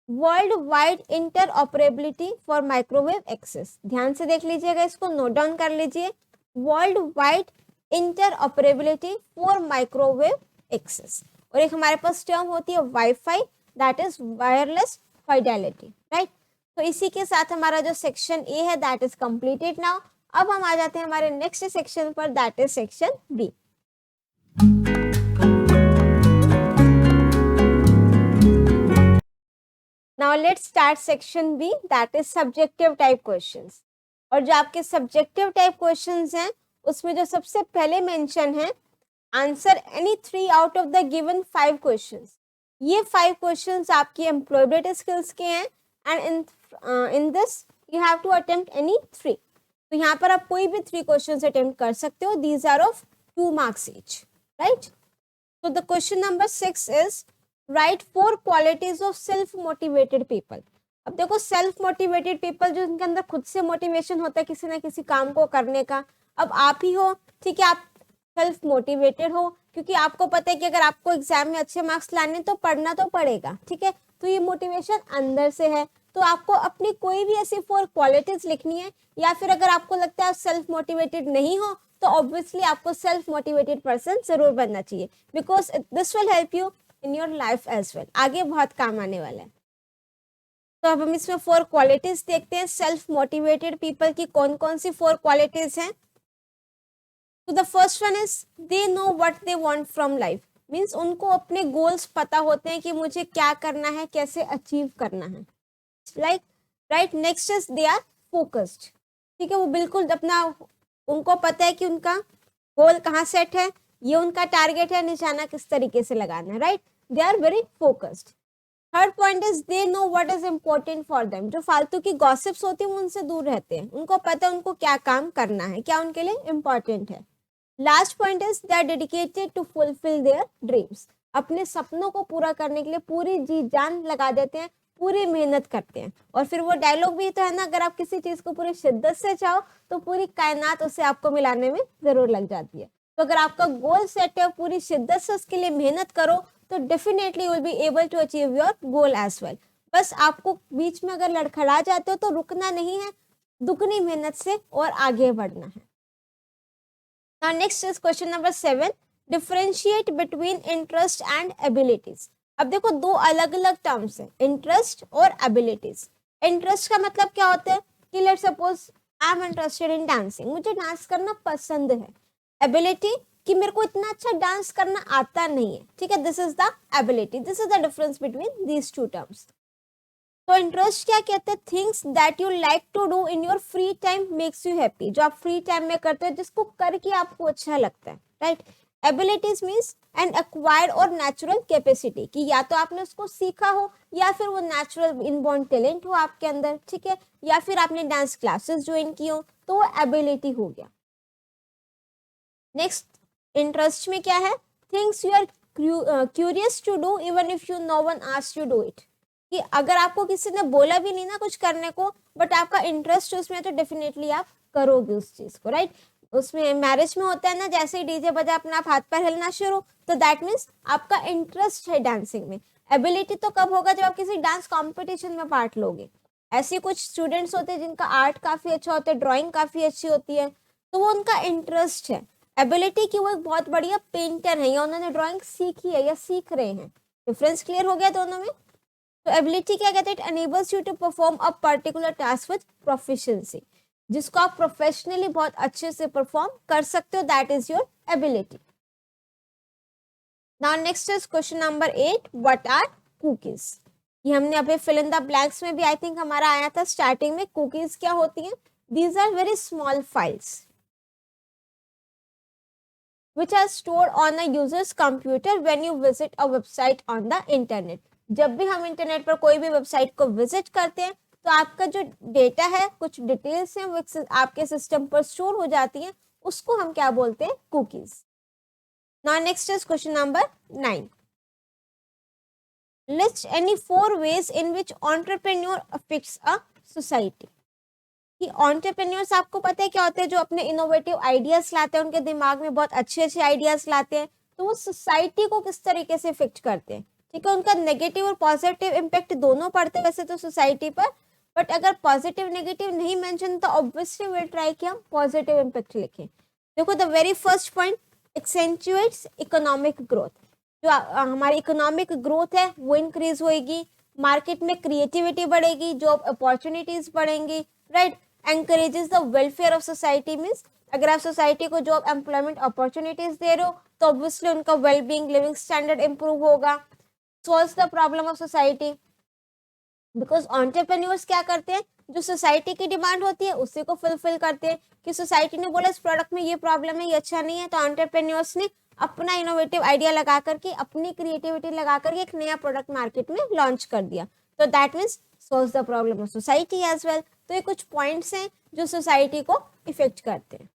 world wide interoperability for microwave access. ध्यान से देख लीजिएगा, इसको नोट डाउन कर लीजिए. World wide interoperability for microwave access. और एक हमारे पास टर्म होती है wifi, that is wireless fidelity, right. तो इसी के साथ हमारा जो सेक्शन ए है दैट इज कंप्लीटेड नाउ. अब हम आ जाते हैं हमारे नेक्स्ट सेक्शन पर, that is section B. Now let's start section B, that is subjective type questions. और जो आपके सब्जेक्टिव टाइप क्वेश्चंस हैं उसमें जो सबसे पहले मेंशन है, answer any 3 out of the given 5 questions. ये 5 क्वेश्चंस आपकी एम्प्लॉयबिलिटी स्किल्स के हैं and in this you have to attempt any 3. तो यहाँ पर आप कोई भी 3 क्वेश्चंस अटेम्प्ट कर सकते हो. These are of 2 marks each, right. So the question number 6 is write 4 qualities of self motivated people. अब देखो सेल्फ मोटिवेटेड पीपल जो इनके अंदर खुद से मोटिवेशन होता है किसी ना किसी काम को करने का. अब आप ही हो, ठीक है, आप सेल्फ मोटिवेटेड हो क्योंकि आपको पता है कि अगर आपको एग्जाम में अच्छे मार्क्स लाने तो पढ़ना तो पड़ेगा, ठीक है. तो ये मोटिवेशन अंदर से है. तो आपको अपनी कोई भी ऐसी 4 क्वालिटीज लिखनी है, या फिर अगर आपको लगता है आप सेल्फ मोटिवेटेड नहीं हो तो ऑब्वियसली आपको सेल्फ मोटिवेटेड पर्सन जरूर बनना चाहिए, because this will help you in your life as well. आगे बहुत काम आने वाला है. तो अब हम इसमें 4 क्वालिटीज देखते हैं सेल्फ मोटिवेटेड पीपल की. कौन कौन सी 4 क्वालिटीज हैं? तो the first one is they know what they want from life. Means उनको अपने गोल्स पता होते हैं कि मुझे क्या करना है, कैसे अचीव करना है, like, right. Next is they are focused. ठीक है, वो बिल्कुल अपना, उनको पता है कि उनका गोल कहाँ सेट है, ये उनका टारगेट है, निशाना किस तरीके से लगाना है, right. They are very focused. Third point is they know what is important for them. जो फालतू की गॉसिप्स होती है उनसे दूर रहते हैं. उनको पता है उनको क्या काम करना है, क्या उनके लिए इम्पोर्टेंट है. Last point is they are dedicated to fulfil their dreams. अपने सपनों को पूरा करने के लिए पूरी जी जान लगा देते हैं, पूरी मेहनत करते हैं. और फिर वो डायलॉग भी तो है ना, अगर आप किसी चीज को पूरी शिद्दत से चाहो तो पूरी कायनात उसे आपको मिलाने में जरूर लग जाती है. तो अगर आपका गोल सेट है, पूरी शिद्दत से उसके लिए मेहनत करो तो definitely you will be able to achieve your goal as well. बस आपको बीच में अगर लड़खड़ा जाते हो तो रुकना नहीं है, दुगनी मेहनत से और आगे बढ़ना है. Now next is question number 7. Differentiate between interest and abilities. अब देखो 2 अलग अलग टर्म्स हैं, इंटरेस्ट और एबिलिटीज. इंटरेस्ट का मतलब क्या होता है कि let's suppose I am interested in dancing, मुझे डांस करना पसंद है. एबिलिटी कि मेरे को इतना अच्छा डांस करना आता नहीं है, ठीक है. This is the ability. This is the difference between these 2 terms. तो इंटरेस्ट क्या कहते हैं? Things that you like to do in your free time makes you happy. जो आप फ्री टाइम में करते हो, जिसको करके आपको अच्छा लगता है, right. Abilities means N acquired और नेचुरल कैपेसिटी, कि या तो आपने उसको सीखा हो या फिर वो नेचुरल इनबॉर्न टैलेंट हो आपके अंदर, ठीक है, या फिर आपने डांस क्लासेस ज्वाइन की हो, तो वो एबिलिटी हो गया. नेक्स्ट, इंटरेस्ट में क्या है? Things you are curious to do even if you no one asked you do it. कि अगर आपको किसी ने बोला भी नहीं ना कुछ करने को, बट आपका इंटरेस्ट उसमें, तो डेफिनेटली आप करोगे उस चीज को, राइट. उसमें मैरिज में होता है ना, जैसे ही डीजे बजा अपना हाथ पैर हिलना शुरू, तो दैट मीन्स आपका इंटरेस्ट है डांसिंग में. एबिलिटी तो कब होगा? जब आप किसी डांस कॉम्पिटिशन में पार्ट लोगे. ऐसे कुछ स्टूडेंट्स होते हैं जिनका आर्ट काफी अच्छा होता है, ड्रॉइंग काफी अच्छी होती है, तो वो उनका इंटरेस्ट है. एबिलिटी की वो एक बहुत बढ़िया पेंटर है या उन्होंने ड्रॉइंग सीखी है या सीख रहे हैं. डिफरेंस क्लियर हो गया दोनों में? तो एबिलिटी क्या कहते हैं? It enables you to perform a particular task with proficiency. जिसको आप प्रोफेशनली बहुत अच्छे से परफॉर्म कर सकते हो, that is your ability. Now next is question number 8. What are cookies? ये हमने अभी फिल इन द ब्लैंक्स में भी आई थिंक हमारा आया था स्टार्टिंग में. कुकीज क्या होती हैं? These are very small files which are stored on a user's computer when you visit a website on the internet. जब भी हम इंटरनेट पर कोई भी वेबसाइट को विजिट करते हैं तो आपका जो डेटा है, कुछ डिटेल्स हैं वो आपके सिस्टम पर स्टोर हो जाती है, उसको हम क्या बोलते हैं, cookies. Now next is question number 9। List any 4 ways in which entrepreneur affects a society। कि entrepreneurs आपको पता है क्या होते हैं, जो अपने इनोवेटिव आइडियाज लाते हैं, उनके दिमाग में बहुत अच्छे अच्छे आइडियाज लाते हैं, तो वो सोसाइटी को किस तरीके से इफेक्ट करते हैं। ठीक है, उनका नेगेटिव और पॉजिटिव इम्पैक्ट दोनों पड़ते हैं वैसे तो सोसाइटी पर, बट अगर पॉजिटिव नेगेटिव नहीं मेंशन तो ऑब्वियसली विल ट्राई कि हम पॉजिटिव इम्पैक्ट लिखें। देखो the very first point, accentuates economic growth. जो हमारी इकोनॉमिक ग्रोथ है वो इंक्रीज होएगी, मार्केट में क्रिएटिविटी बढ़ेगी, जॉब अपॉर्चुनिटीज बढ़ेंगी, right. Encourages the welfare of society, means अगर आप सोसाइटी को जॉब एम्प्लॉयमेंट अपॉर्चुनिटीज दे रहे हो तो ऑब्वियसली उनका वेलबींग, लिविंग स्टैंडर्ड इंप्रूव होगा। Solves the problem of society, because entrepreneurs क्या करते हैं, जो सोसाइटी की डिमांड होती है उसी को फुलफिल करते हैं। कि सोसाइटी ने बोला इस प्रोडक्ट में ये प्रॉब्लम है, ये अच्छा नहीं है, तो एंटरप्रेन्योर्स ने अपना इनोवेटिव आइडिया लगा करके, अपनी क्रिएटिविटी लगा करके एक नया प्रोडक्ट मार्केट में लॉन्च कर दिया, तो that means solves the problem of society as well. तो ये कुछ पॉइंट्स हैं जो सोसाइटी को इफेक्ट करते हैं।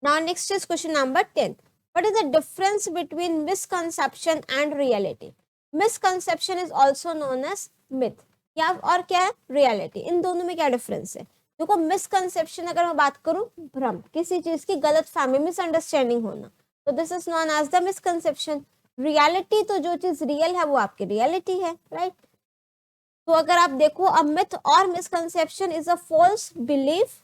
Now next is question number 10। What is the difference between misconception and reality. Misconception is also known as myth, या और क्या है, रियलिटी। इन दोनों में क्या डिफरेंस है। देखो मिसकंसेप्शन अगर मैं बात करूं, भ्रम, किसी चीज की गलत फहमी, मिसअंडरस्टैंडिंग होना, तो this is known as the misconception. Reality तो जो चीज रियल है वो आपकी रियलिटी है, राइट। तो अगर आप देखो, अ मिथ और misconception is a false belief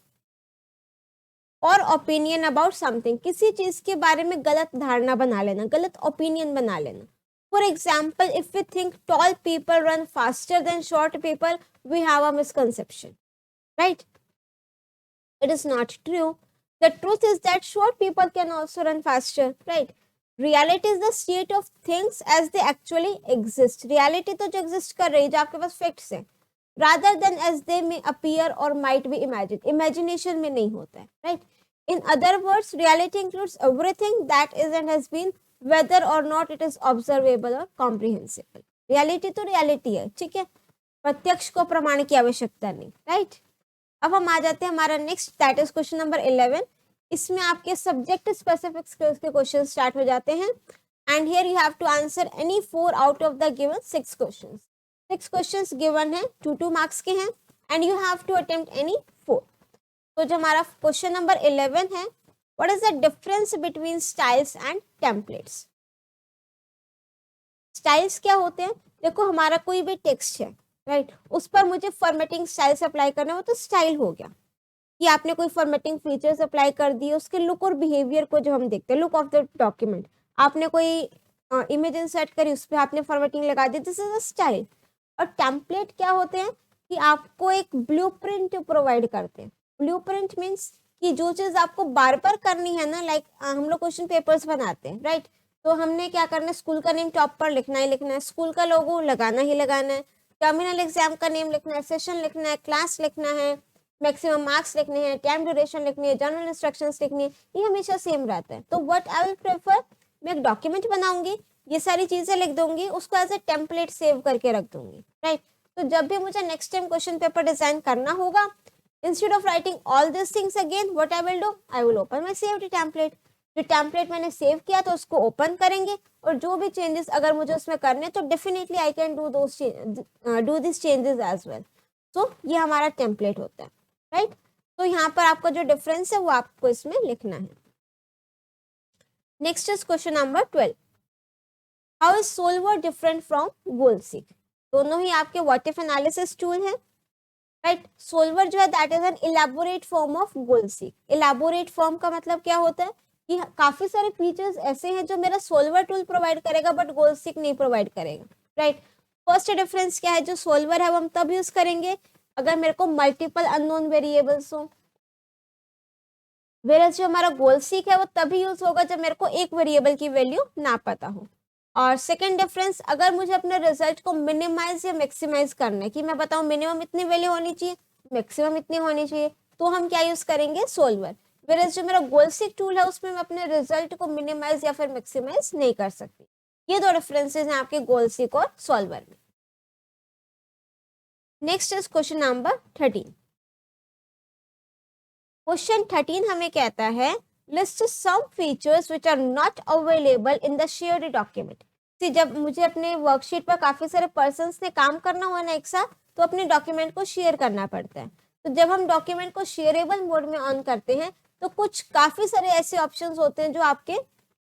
और ओपिनियन अबाउट समथिंग, किसी चीज के बारे में गलत धारणा बना लेना, गलत ओपिनियन बना लेना। For example, if we think tall people run faster than short people, we have a misconception, right. It is not true. The truth is that short people can also run faster, right? Reality is the state of things as they actually exist. Reality तो जो exist कर रही है, जो आपके पास facts है, rather than as they may appear or might be imagined. Imagination में नहीं होता है, right? In other words, reality includes everything that is and has been, whether or not it is observable or comprehensible. Reality तो reality है, ठीक है, प्रत्यक्ष को प्रमाण की आवश्यकता नहीं, right? अब हम आ जाते हैं हमारा next, that is question number 11। इसमें आपके सब्जेक्ट स्पेसिफिक स्किल्स के क्वेश्चन स्टार्ट हो जाते हैं, and here you have to answer any 4 out of the given 6 questions. 6 questions given है, 2 मार्क्स के हैं, and you have to attempt any 4। तो जो हमारा क्वेश्चन नंबर 11 है, what is the difference between styles and templates. Styles क्या होते हैं, देखो हमारा कोई भी टेक्स्ट है, राइट, उस पर मुझे फॉर्मेटिंग स्टाइल्स अप्लाई करना हो तो स्टाइल हो गया कि आपने कोई फॉर्मेटिंग फीचर्स अप्लाई कर दिए, उसके लुक और बिहेवियर को जो हम देखते हैं, लुक ऑफ द डॉक्यूमेंट, आपने कोई इमेज इंसर्ट करी, उस पर आपने फॉर्मेटिंग लगा दी, दिस इज अ स्टाइल। और टेम्पलेट क्या होते हैं कि आपको एक ब्लूप्रिंट प्रोवाइड करते हैं। ब्लूप्रिंट मीन्स कि जो चीज आपको बार बार करनी है ना, लाइक हम लोग क्वेश्चन पेपर्स बनाते हैं, राइट, तो हमने क्या करना है, स्कूल का नेम टॉप पर लिखना ही लिखना है, स्कूल का लोगो लगाना ही लगाना है, टर्मिनल एग्जाम का नेम लिखना है, सेशन लिखना है, क्लास लिखना है, मैक्सिमम मार्क्स लिखने हैं, टाइम ड्यूरेशन लिखनी है, जनरल इंस्ट्रक्शंस लिखनी है, ये हमेशा सेम रहता है। तो व्हाट आई विल प्रेफर, मैं एक डॉक्यूमेंट बनाऊंगी, ये सारी चीजें लिख दूंगी, उसको एज ए टेम्पलेट सेव करके रख दूंगी, राइट। तो जब भी मुझे next time question paper design करना होगा, instead of writing all this things again, what I will do, I will open my saved template. जो टेम्पलेट मैंने सेव किया तो उसको ओपन करेंगे, और जो भी चेंजेस अगर मुझे उसमें करने तो definitely I can do this changes as well. तो ये हमारा टेम्पलेट होता है, राइट। तो यहाँ पर आपका जो डिफरेंस है वो आपको इसमें लिखना है। Next is question number 12। How is solver different from goal seek. दोनों ही आपके व्हाट इफ एनालिसिस टूल है, राइट। सोल्वर जो है that is an elaborate form of goal seek. Elaborate form का मतलब क्या होता है कि काफी सारे फीचर्स ऐसे हैं जो मेरा सोल्वर टूल प्रोवाइड करेगा बट गोलसीक नहीं प्रोवाइड करेगा, राइट। फर्स्ट डिफरेंस क्या है, जो सोल्वर है वो हम तब यूज करेंगे अगर मेरे को मल्टीपल अननोन वेरिएबल्स हो, वेरस जो हमारा गोलसीक है वो तभी यूज होगा जब मेरे को एक वेरिएबल की वैल्यू ना पता हो। और सेकंड डिफरेंस, अगर मुझे अपने रिजल्ट को मिनिमाइज या मैक्सिमाइज करना है, कि मैं बताऊं मिनिमम इतनी वैल्यू होनी चाहिए, मैक्सिमम इतनी होनी चाहिए, तो हम क्या यूज करेंगे, सोल्वर। वेरस जो मेरा गोलसीक टूल है उसमें मैं अपने रिजल्ट को मिनिमाइज या फिर मैक्सिमाइज नहीं कर सकती। ये दो डिफरेंसेस हैं आपके गोलसीक और सोल्वर में। Next is question number 13। Question 13 हमें कहता है list some features which are not available in the shared document. जब मुझे अपने वर्कशीट पर काफी सारे पर्सन्स ने काम करना हुआ ना एक साथ, तो अपने डॉक्यूमेंट को शेयर करना पड़ता है। तो जब हम डॉक्यूमेंट को शेयरेबल मोड में ऑन करते हैं तो कुछ काफी सारे ऐसे ऑप्शंस होते हैं जो आपके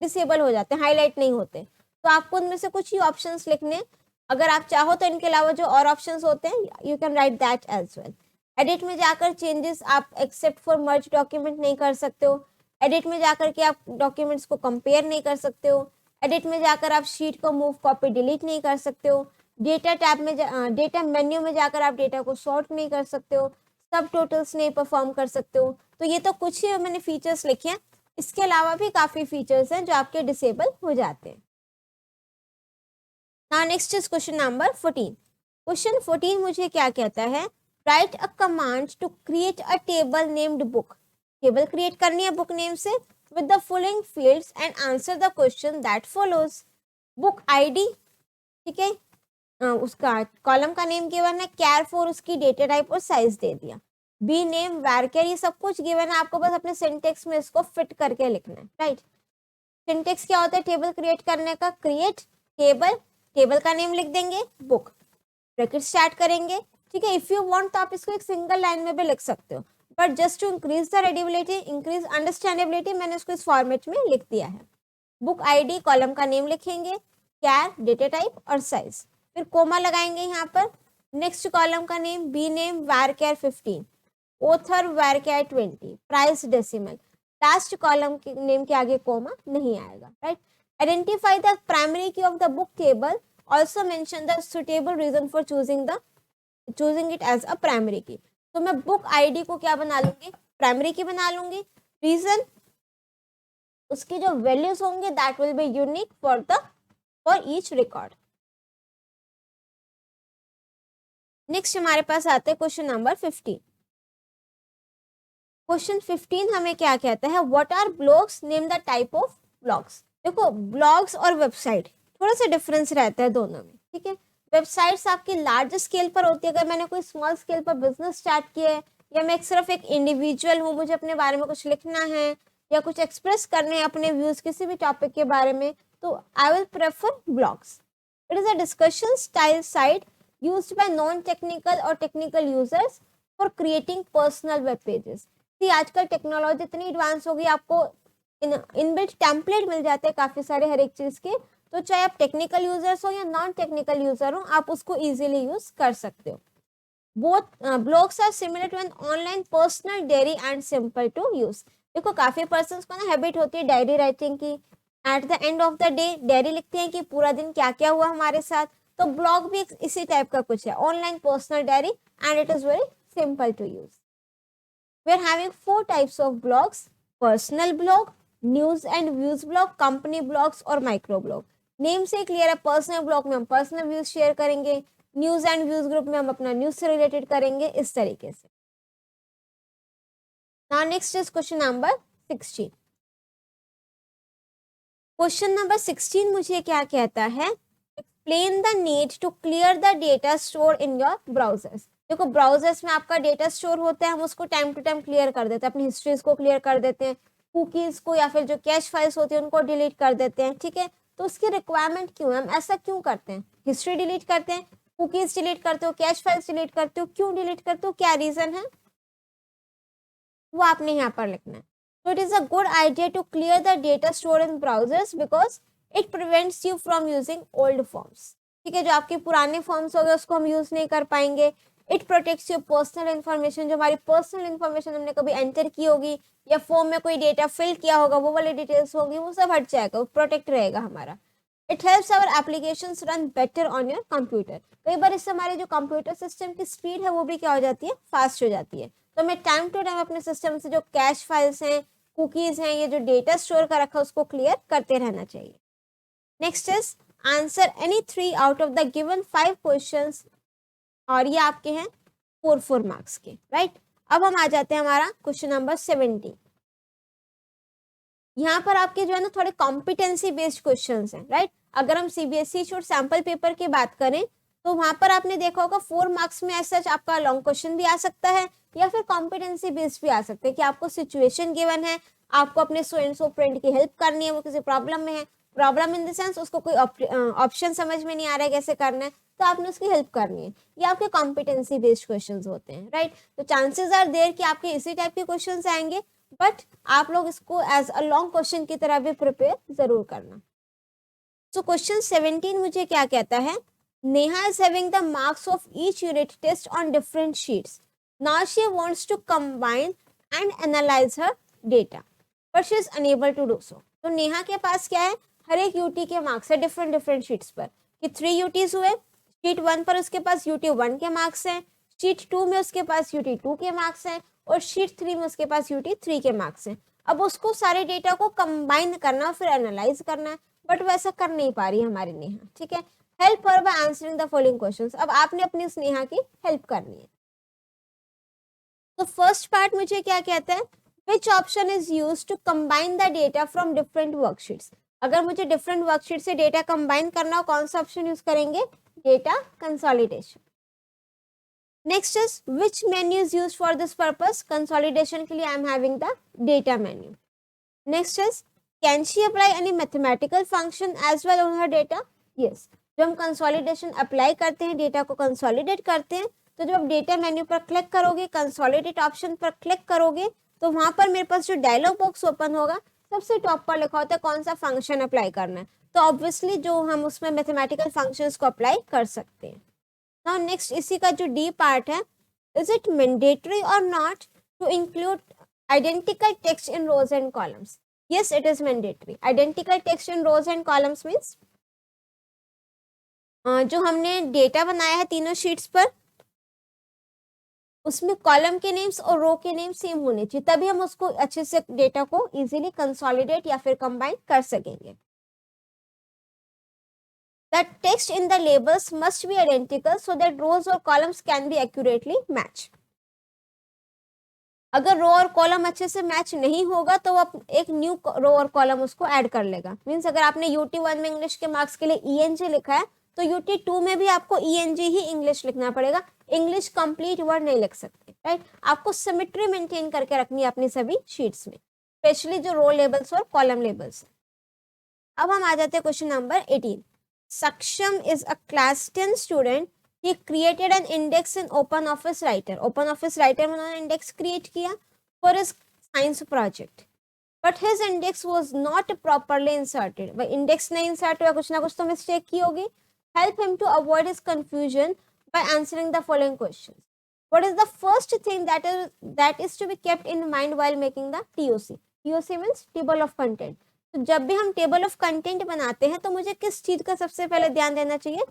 डिसेबल हो जाते हैं, हाईलाइट नहीं होते। तो आपको उनमें से कुछ ही ऑप्शंस लिखने, अगर आप चाहो तो इनके अलावा जो और ऑप्शंस होते हैं you can write that as well. Edit में जाकर चेंजेस आप एक्सेप्ट फॉर मर्ज डॉक्यूमेंट नहीं कर सकते हो। एडिट में जाकर के आप डॉक्यूमेंट्स को कंपेयर नहीं कर सकते हो। एडिट में जाकर आप शीट को मूव कॉपी डिलीट नहीं कर सकते हो। डेटा टैब में डेटा मेन्यू में जाकर आप डेटा को सॉर्ट नहीं कर सकते हो। सब टोटल्स नहीं परफॉर्म कर सकते हो। तो ये तो कुछ ही मैंने फीचर्स लिखे हैं, इसके अलावा भी काफी फीचर्स हैं जो आपके डिसेबल हो जाते हैं। Now next is question number 14। Question 14 मुझे क्या कहता है, write a command to create a table named book. Table create करनी है बुक नेम से with the following fields and answer the question that follows। Book ID, ठीक है, उसका कॉलम का नेम गिवन है, कैर फॉर उसकी डेटा टाइप और साइज दे दिया, बी नेम वार कैर, ये सब कुछ गिवन है, आपको बस अपने सिंटेक्स में इसको फिट करके लिखना है, राइट। सिंटेक्स क्या होता है टेबल क्रिएट करने का, क्रिएट टेबल, टेबल का नेम लिख देंगे बुक, ब्रैकेट स्टार्ट करेंगे, ठीक है। इफ यू वांट तो आप इसको एक सिंगल लाइन में भी लिख सकते हो, but just to increase the readability, increase understandability, मैंने इसको इस फॉर्मेट में लिख दिया है। बुक आईडी, कॉलम का नेम लिखेंगे, कैर डेटा टाइप और साइज, फिर कोमा लगाएंगे यहाँ पर। नेक्स्ट कॉलम का name, B name varchar 15, author varchar 20, price decimal, last column के नेम के आगे कोमा नहीं आएगा, right. Identify the primary key of the book table, also mention the suitable reason for choosing it as a primary key. तो मैं book ID को क्या बना लूंगी, प्राइमरी की बना लूंगी। रीजन, उसकी जो वैल्यूज होंगे that will be unique for each record. Next हमारे पास आते हैं क्वेश्चन नंबर 15। क्वेश्चन 15 हमें क्या कहता है, what are blogs, name the type of blogs. देखो ब्लॉग्स और वेबसाइट थोड़ा सा डिफरेंस रहता है दोनों में, ठीक है। वेबसाइट्स आपकी लार्ज स्केल पर होती है, अगर मैंने कोई स्मॉल स्केल पर बिजनेस स्टार्ट किया है या मैं सिर्फ एक इंडिविजुअल हूँ, मुझे अपने बारे में कुछ लिखना है या कुछ एक्सप्रेस करने हैं अपने व्यूज किसी भी टॉपिक के बारे में, तो I will prefer blogs. It is a discussion style site used by non technical और technical users for creating personal web pages. आजकल टेक्नोलॉजी इतनी एडवांस हो गई, आपको इनबिल्ट टेम्पलेट मिल जाते हैं काफी सारे हर एक चीज के, तो चाहे आप टेक्निकल यूजर्स हो या नॉन टेक्निकल यूजर हो, आप उसको इजीली यूज कर सकते हो। Both blogs are similar to an online personal diary and simple to use. देखो काफी पर्सन्स को ना हैबिट होती है डायरी राइटिंग की, at the end of the day diary लिखते हैं कि पूरा दिन क्या क्या हुआ हमारे साथ, तो ब्लॉग भी इसी टाइप का कुछ है, online personal diary, and it is very simple to use. We are having 4 types of blogs, personal blog, news and views blog, company blogs और माइक्रो ब्लॉग। नेम से क्लियर है, पर्सनल ब्लॉग में हम personal views share करेंगे, news and views group में हम अपना news से रिलेटेड करेंगे, इस तरीके से। Now next is question number 16। Question number 16 मुझे क्या कहता है, explain the need to clear the data store in your browsers. देखो ब्राउजर्स में आपका डेटा स्टोर होता है, हम उसको टाइम टू टाइम क्लियर कर देते हैं, अपनी हिस्ट्रीज को क्लियर कर देते हैं, कुकीज को या फिर जो कैश फाइल्स होती है उनको डिलीट कर देते हैं, ठीक है। तो उसकी रिक्वायरमेंट क्यों है, हम ऐसा क्यों करते हैं, हिस्ट्री डिलीट करते हैं, कुकीज डिलीट करते हो, कैश फाइल्स डिलीट करते हो, क्यों डिलीट करते हो, क्या रीजन है, वो आपने यहाँ पर लिखना है। So it is a good idea to clear the data stored in browsers because it prevents you from using old forms। ठीक है, जो आपके पुराने फॉर्म्स हो गए उसको हम यूज नहीं कर पाएंगे। It protects your personal information, जो हमारी पर्सनल इन्फॉर्मेशन हमने कभी एंटर की होगी या फॉर्म में कोई डेटा फिल किया होगा, वो वाली डिटेल्स होंगी, वो सब हट जाएगा, वो प्रोटेक्ट रहेगा हमारा। It helps our applications run better on your computer. कई बार इससे हमारे जो कंप्यूटर सिस्टम की स्पीड है वो भी क्या हो जाती है, फास्ट हो जाती है। तो हमें टाइम टू टाइम अपने सिस्टम से जो कैश फाइल्स हैं, कुकीज हैं, ये जो डेटा स्टोर कर रखा है उसको क्लियर करते रहना चाहिए। Next is answer any 3 out of the given 5 questions, और ये आपके हैं 4 मार्क्स के, राइट। अब हम आ जाते हैं हमारा क्वेश्चन नंबर 17। यहाँ पर आपके जो है ना थोड़े कॉम्पिटेंसी बेस्ड क्वेश्चंस हैं, राइट। अगर हम सीबीएसई शोर सैंपल पेपर की बात करें तो वहां पर आपने देखा होगा 4 मार्क्स में ऐसा आपका लॉन्ग क्वेश्चन भी आ सकता है या फिर कॉम्पिटेंसी बेस्ड भी आ सकते हैं कि आपको सिचुएशन गिवन है, आपको अपने सो एंड सो फ्रेंड की हेल्प करनी है, वो किसी प्रॉब्लम में है, प्रॉब्लम इन द सेंस उसको कोई ऑप्शन समझ में नहीं आ रहा है कैसे करना है, तो आपने उसकी हेल्प करनी है। ये आपके कॉम्पिटेंसी बेस्ड क्वेश्चंस होते हैं, राइट। तो चांसेस आर देयर कि आपके इसी टाइप के क्वेश्चंस आएंगे, बट आप लोग इसको एज अ लॉन्ग क्वेश्चन की तरह भी प्रिपेयर जरूर करना। सो क्वेश्चन 17 मुझे क्या कहता है, Neha is having the marks of each unit test on different sheets, now she wants to combine and analyse her data but she is unable to do so. तो नेहा के पास क्या है, हर एक यूटी के मार्क्स है डिफरेंट डिफरेंट शीट्स पर, कि 3 UTs हुए, शीट 1 पर उसके पास यूटी 1 के मार्क्स हैं, शीट 2 में उसके पास यूटी 2 के मार्क्स हैं और शीट 3 में उसके पास यूटी 3 के मार्क्स हैं। अब उसको सारे डेटा को कंबाइन करना फिर एनालाइज करना है, बट वैसा कर नहीं पा रही हमारी नेहा, ठीक है। Help her by answering the following questions. अब आपने अपनी उस नेहा की हेल्प करनी है। तो फर्स्ट पार्ट मुझे क्या कहता है, which option is used to combine the data from different worksheets। अगर मुझे डिफरेंट वर्कशीट से डेटा कंबाइन करना हो, कौन सा ऑप्शन यूज करेंगे, data consolidation. Next is which menu is used for this purpose, consolidation के लिए I am having the data menu. Next is can she apply any mathematical function as well on her data, yes. जब हम consolidation apply करते हैं, data को consolidate करते हैं, तो जब आप डेटा मेन्यू पर क्लिक करोगे, कंसोलिडेट ऑप्शन पर क्लिक करोगे, तो वहां पर मेरे पास जो डायलॉग बॉक्स ओपन होगा, सबसे टॉप पर लिखा होता है कौन सा फंक्शन अप्लाई करना है। तो ऑब्वियसली जो हम उसमें मैथमेटिकल फंक्शंस को अप्लाई कर सकते हैं। नाउ नेक्स्ट इसी का जो डी पार्ट है, is it mandatory or not to include identical text in rows and columns. Yes, it is mandatory. Identical text in rows and columns means जो हमने डेटा बनाया है तीनों शीट्स पर, उसमें कॉलम के नेम्स और रो के नेम सेम होने चाहिए, तभी हम उसको अच्छे से डेटा को इजीली कंसोलिडेट या फिर कंबाइन कर सकेंगे। The text in the labels must be identical so that rows or columns can be accurately matched. अगर रो और कॉलम अच्छे से मैच नहीं होगा तो वो एक न्यू रो और कॉलम उसको ऐड कर लेगा। मींस अगर आपने यूटी 1 में इंग्लिश के मार्क्स के लिए ईएनजी लिखा है, तो यूटी 2 में भी आपको ईएनजी ही इंग्लिश लिखना पड़ेगा, इंग्लिश कंप्लीट वर्ड नहीं लिख सकते, राइट। आपको सिमेट्री मेंटेन करके रखनी है अपनी सभी शीट्स में, स्पेशली जो रो लेबल्स और कॉलम लेबल्स। अब हम आ जाते हैं क्वेश्चन नंबर 18। सक्षम is a class 10 student, he created an index in open office writer। open office writer में उन्होंने इंडेक्स क्रिएट किया for his science project, but his index was not properly inserted। वह इंडेक्स नहीं insert हुआ, कुछ ना कुछ तो मिस्टेक की होगी। help him to avoid his confusion by answering the following questions। what is the first thing that is to be kept in mind while making the TOC। TOC means table of content। तो जब भी हम table of content बनाते हैं तो मुझे किस चीज का सबसे पहले ध्यान देना चाहिए,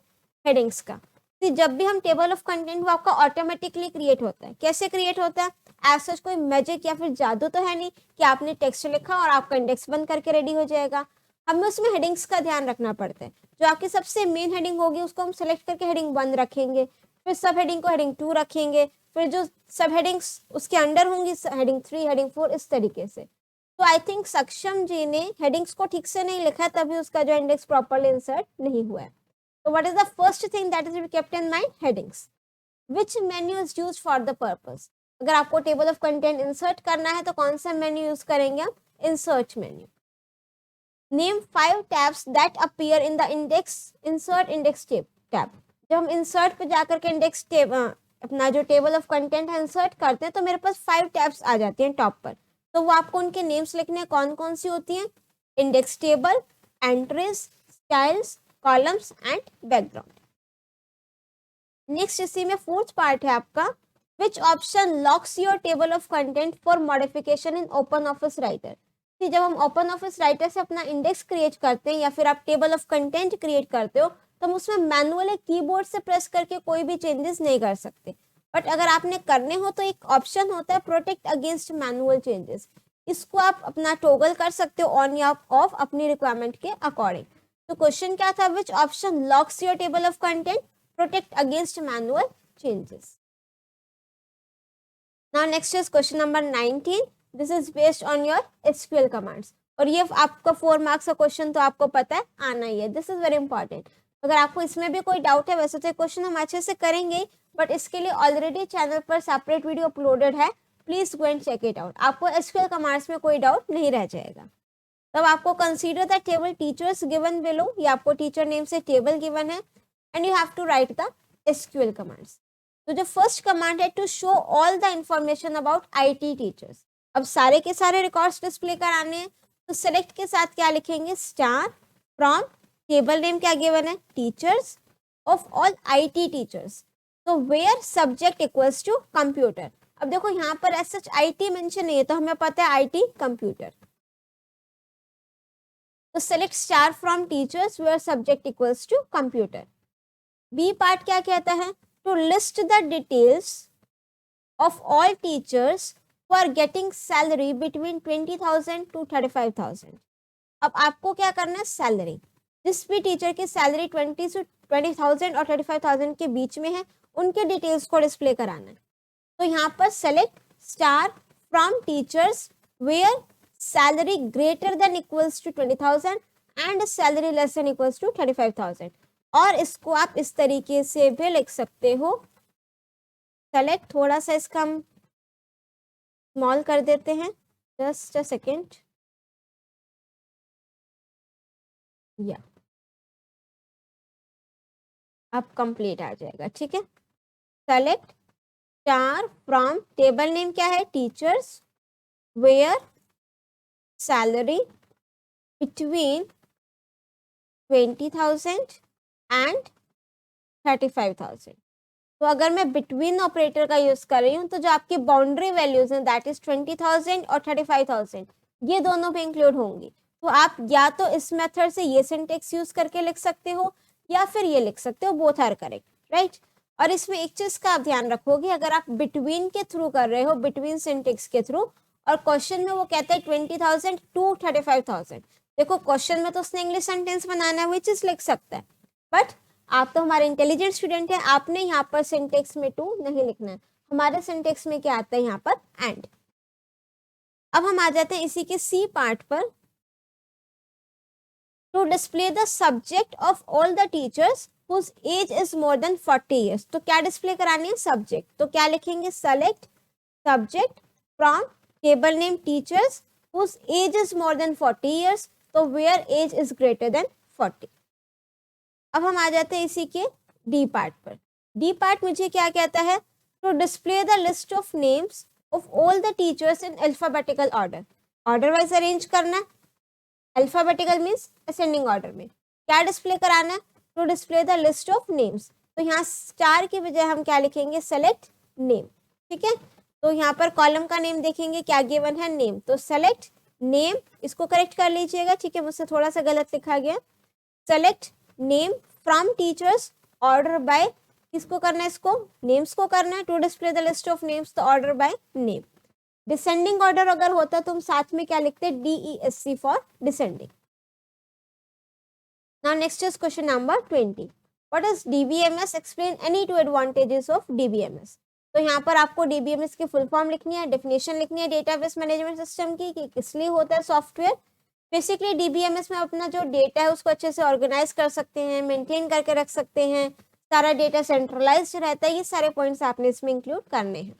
हेडिंग्स का। तो जब भी हम टेबल ऑफ कंटेंट, वो आपका ऑटोमेटिकली क्रिएट होता है। कैसे क्रिएट होता है, ऐसा कोई मैजिक या फिर जादू तो है नहीं कि आपने टेक्स्ट लिखा और आपका इंडेक्स बंद करके रेडी हो जाएगा। हमें उसमें हेडिंग्स का ध्यान रखना पड़ता है। जो आपकी सबसे मेन हेडिंग होगी उसको हम सिलेक्ट करके हेडिंग 1 रखेंगे, फिर सब हेडिंग को हेडिंग 2 रखेंगे, फिर जो सब हेडिंग्स उसके अंडर होंगी हेडिंग 3, हेडिंग 4, इस तरीके से। तो आई थिंक सक्षम जी ने हेडिंग्स को ठीक से नहीं लिखा, तभी उसका जो इंडेक्स प्रॉपर्ली इंसर्ट नहीं हुआ है। So what is the first thing that is to be kept in mind, headings। which menu is used for the purpose। अगर आपको टेबल ऑफ कंटेंट इंसर्ट करना है तो कौन सा मेन्यू यूज करेंगे आप, insert menu. Name 5 tabs that appear in the index, insert index tab. जब हम इंसर्ट पे जाकर के इंडेक्स अपना जो टेबल ऑफ कंटेंट है इंसर्ट करते हैं, तो मेरे पास 5 टैब्स आ जाती हैं टॉप पर। तो वो आपको उनके नेम्स लिखने कौन कौन सी होती हैं, index table, entries, styles, columns and background. Next इसी में फोर्थ पार्ट है आपका, which option locks your table of content for modification in open office writer. जब हम ओपन ऑफिस राइटर से अपना इंडेक्स क्रिएट करते हैं या फिर आप टेबल ऑफ कंटेंट क्रिएट करते हो, तो हम उसमें मैनुअली कीबोर्ड से प्रेस करके कोई भी चेंजेस नहीं कर सकते। बट अगर आपने करने हो तो एक ऑप्शन होता है प्रोटेक्ट अगेंस्ट मैनुअल चेंजेस, इसको आप अपना टॉगल कर सकते हो ऑन या ऑफ अपनी रिक्वायरमेंट के अकॉर्डिंग। तो क्वेश्चन क्या था, which option locks your table of content, protect against manual changes. Now next is question number 19। This is based on your SQL commands, और ये आपका 4 मार्क्स का क्वेश्चन तो आपको पता है आना ही है, दिस इज वेरी इंपॉर्टेंट। अगर आपको इसमें भी कोई डाउट है, वैसे तो क्वेश्चन हम अच्छे से करेंगे, बट इसके लिए ऑलरेडी चैनल पर सेपरेट वीडियो अपलोडेड है, please go and check it out. आपको एसक्यूएल कमांड्स में कोई डाउट नहीं रह जाएगा। तब आपको consider the table teachers given below, ये आपको टीचर नेम से टेबल गिवन है, and you have to write the SQL commands. तो जो फर्स्ट कमांड है, to show all the information about IT teachers. अब सारे के सारे रिकॉर्ड्स डिस्प्ले कराने हैं, तो सेलेक्ट के साथ क्या लिखेंगे, स्टार फ्रॉम टेबल नेम क्या गिवन है, teachers of all IT teachers, तो where subject equals to computer. अब देखो यहाँ पर ऐसा आईटी मेंशन नहीं है, तो हमें पता है आईटी कंप्यूटर, तो select star from teachers where subject equals to computer. B part क्या कहता है, to list the details of all teachers who are getting salary between 20,000 to 35,000। अब आपको क्या करना है, सैलरी, जिस भी टीचर की सैलरी 20,000 और 35,000 के बीच में है, उनके डिटेल्स को डिस्प्ले कराना है। तो यहाँ पर select star from teachers where salary greater than equals to 20,000 and salary less than equals to 35,000। और इसको आप इस तरीके से भी लिख सकते हो, सेलेक्ट, थोड़ा सा इसका स्मॉल कर देते हैं, जस्ट अ सेकेंड, या अब कंप्लीट आ जाएगा, ठीक है। Select star from table name क्या है, teachers where salary between 20,000 and 35,000। तो अगर मैं बिटवीन ऑपरेटर का यूज कर रही हूँ, तो जो आपकी बाउंड्री वैल्यूज हैं दैट इज 20,000 और 35,000, ये दोनों पे इंक्लूड होंगी। तो आप या तो इस मेथड से ये सिंटेक्स यूज करके लिख सकते हो, या फिर ये लिख सकते हो, बोथ आर करेक्ट, राइट। और इसमें एक चीज का आप ध्यान रखोगे, अगर आप बिटवीन के थ्रू कर रहे हो, बिटवीन सिंटेक्स के थ्रू, और क्वेश्चन में वो कहता है 20,000 टू 35,000, देखो क्वेश्चन में तो उसने इंग्लिश सेंटेंस बनाना है, वो चीज लिख सकता है, बट आप तो हमारे इंटेलिजेंट स्टूडेंट हैं, आपने यहाँ पर सिंटेक्स में टू नहीं लिखना है। हमारे सिंटेक्स में क्या आता है यहाँ पर, एंड। अब हम आ जाते हैं इसी के सी पार्ट पर, to display the subject of all the teachers whose age is more than 40 years. तो क्या डिस्प्ले करानी है, सब्जेक्ट, तो क्या लिखेंगे, select subject from table name teachers whose age is more than 40 years, तो where age is greater than 40। अब हम आ जाते हैं इसी के डी पार्ट पर। डी पार्ट मुझे क्या कहता है, to display the list of names of all the teachers in alphabetical order, order wise arrange करना है, अल्फाबेटिकल मीन्स असेंडिंग ऑर्डर में। क्या डिस्प्ले कराना है, to display the list of names, तो यहाँ स्टार की बजाय हम क्या लिखेंगे, सेलेक्ट नेम, ठीक है। तो यहाँ पर कॉलम का नेम देखेंगे क्या गिवन है, नेम, तो सेलेक्ट नेम, इसको करेक्ट कर लीजिएगा, ठीक है, मुझसे थोड़ा सा गलत लिखा गया। Select name from teachers, order by, किसको करना है, इसको नेम्स को करना है, to display the list of names, तो order by name. Descending order अगर होता तो हम साथ में क्या लिखते, DESC for descending. Now next is question number 20, what is DBMS, explain any two advantages of DBMS। तो यहाँ पर आपको DBMS की फुल फॉर्म लिखनी है, डेफिनेशन लिखनी है डेटाबेस मैनेजमेंट सिस्टम की, कि किस लिए होता है सॉफ्टवेयर। बेसिकली DBMS में अपना जो डेटा है उसको अच्छे से ऑर्गेनाइज कर सकते हैं, मेंटेन करके रख सकते हैं, सारा डेटा सेंट्रलाइज्ड रहता है, ये सारे पॉइंट्स आपने इसमें इंक्लूड करने हैं।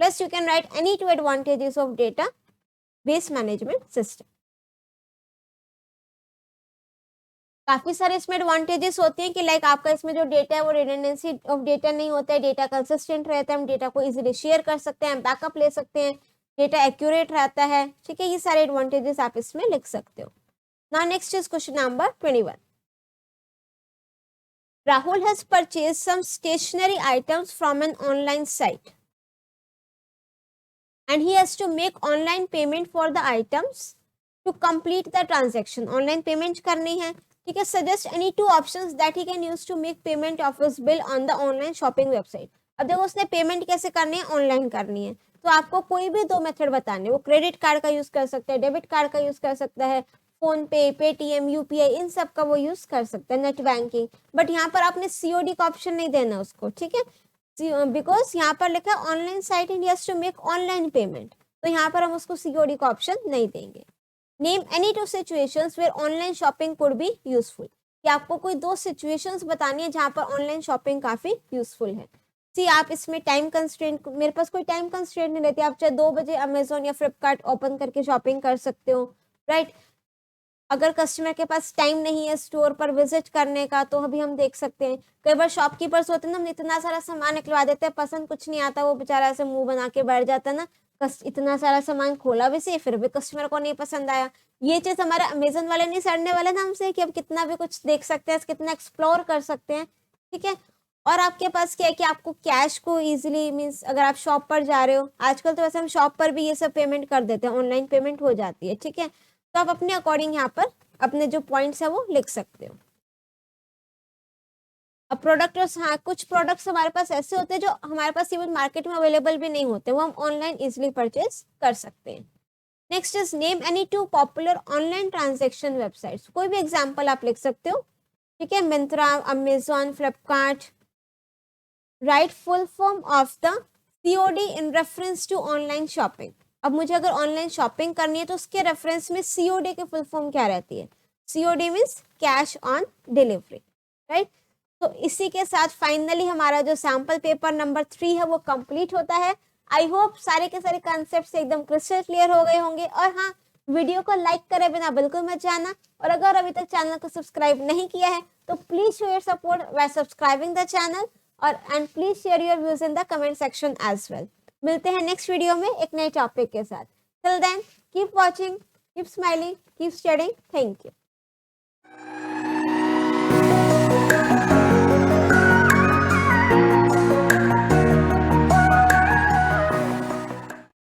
Plus you can right any two advantages of data base management system. काफी सारे इसमें एडवांटेजेस होते हैं कि लाइक आपका इसमें जो डेटा है वो रिडंडेंसी ऑफ डेटा नहीं होता है, डेटा कंसिस्टेंट रहता है, हम डेटा को इजीली शेयर कर सकते हैं, बैकअप ले सकते हैं, डेटा एक्यूरेट रहता है, ठीक है, ये सारे एडवांटेजेस आप इसमें लिख सकते हो। Now next is question number 21, Rahul has purchased some stationery items from an online site and he has to make online payment for the items to complete the transaction। online payment करनी है, ठीक है। suggest any two options that he can use to make payment of his bill on the online shopping website। अब देखो उसने payment कैसे करनी है, ऑनलाइन करनी है, तो आपको कोई भी दो मेथड बताने, वो क्रेडिट कार्ड का यूज कर सकता है, डेबिट कार्ड का यूज कर सकता है, फोन पे, पेटीएम, UPI, इन सब का वो यूज कर सकता है, नेट बैंकिंग। बट यहाँ पर आपने COD का ऑप्शन नहीं देना उसको, ठीक है, बिकॉज यहाँ पर लिखा है online site and has to make online payment, तो यहाँ पर हम उसको COD का ऑप्शन नहीं देंगे। Name any two situations where online shopping could be useful. कि आपको कोई 2 सिचुएशंस बतानी है जहाँ पर ऑनलाइन शॉपिंग काफ़ी यूज़फुल है। सी आप इसमें टाइम कंस्ट्रेंट, मेरे पास कोई टाइम कंस्ट्रेंट नहीं रहती, आप चाहे 2 बजे अमेज़न या फ्लिपकार्ट ओपन करके शॉपिंग कर सकते हो, राइट? अगर कस्टमर के पास टाइम नहीं है स्टोर पर विजिट करने का तो अभी हम देख सकते हैं, कई बार शॉपकीपर्स होते हैं ना, हम इतना सारा सामान निकलवा देते हैं, पसंद कुछ नहीं आता, वो बेचारा ऐसे मुंह बना के बैठ जाता है ना, इतना सारा सामान खोला भी सही, फिर भी कस्टमर को नहीं पसंद आया। ये चीज हमारे अमेजन वाले नहीं सड़ने वाले ना हमसे कि अब कितना भी कुछ देख सकते हैं, कितना एक्सप्लोर कर सकते हैं, ठीक है। और आपके पास क्या है कि आपको कैश को इजीली, मींस अगर आप शॉप पर जा रहे हो, आजकल तो वैसे हम शॉप पर भी ये सब पेमेंट कर देते हैं, ऑनलाइन पेमेंट हो जाती है, ठीक है। तो आप अपने अकॉर्डिंग यहाँ पर अपने जो पॉइंट्स है वो लिख सकते हो। अब प्रोडक्ट, हाँ कुछ प्रोडक्ट्स हमारे पास ऐसे होते हैं जो हमारे पास इवन मार्केट में अवेलेबल भी नहीं होते, वो हम ऑनलाइन इजिली परचेज कर सकते हैं। Next is name any 2 popular online transaction websites. कोई भी एग्जाम्पल आप लिख सकते हो, ठीक है। Myntra, Amazon, Flipkart. Write full form of the COD in reference to online shopping. अब मुझे अगर ऑनलाइन शॉपिंग करनी है तो उसके रेफरेंस में COD की फुल फॉर्म क्या रहती है? COD means cash on delivery, right. तो इसी के साथ फाइनली हमारा जो सैम्पल पेपर नंबर 3 है वो कंप्लीट होता है। आई होप सारे के सारे कॉन्सेप्ट्स एकदम क्रिस्टल क्लियर हो गए होंगे। और हाँ, वीडियो को लाइक करे बिना बिल्कुल मत जाना, और अगर अभी तक चैनल को सब्सक्राइब नहीं किया है तो please show your support by subscribing the channel, और and please share your views in the comment section as well. मिलते हैं नेक्स्ट वीडियो में एक नए टॉपिक के साथ। Till then keep watching, keep smiling, keep studying. Thank you.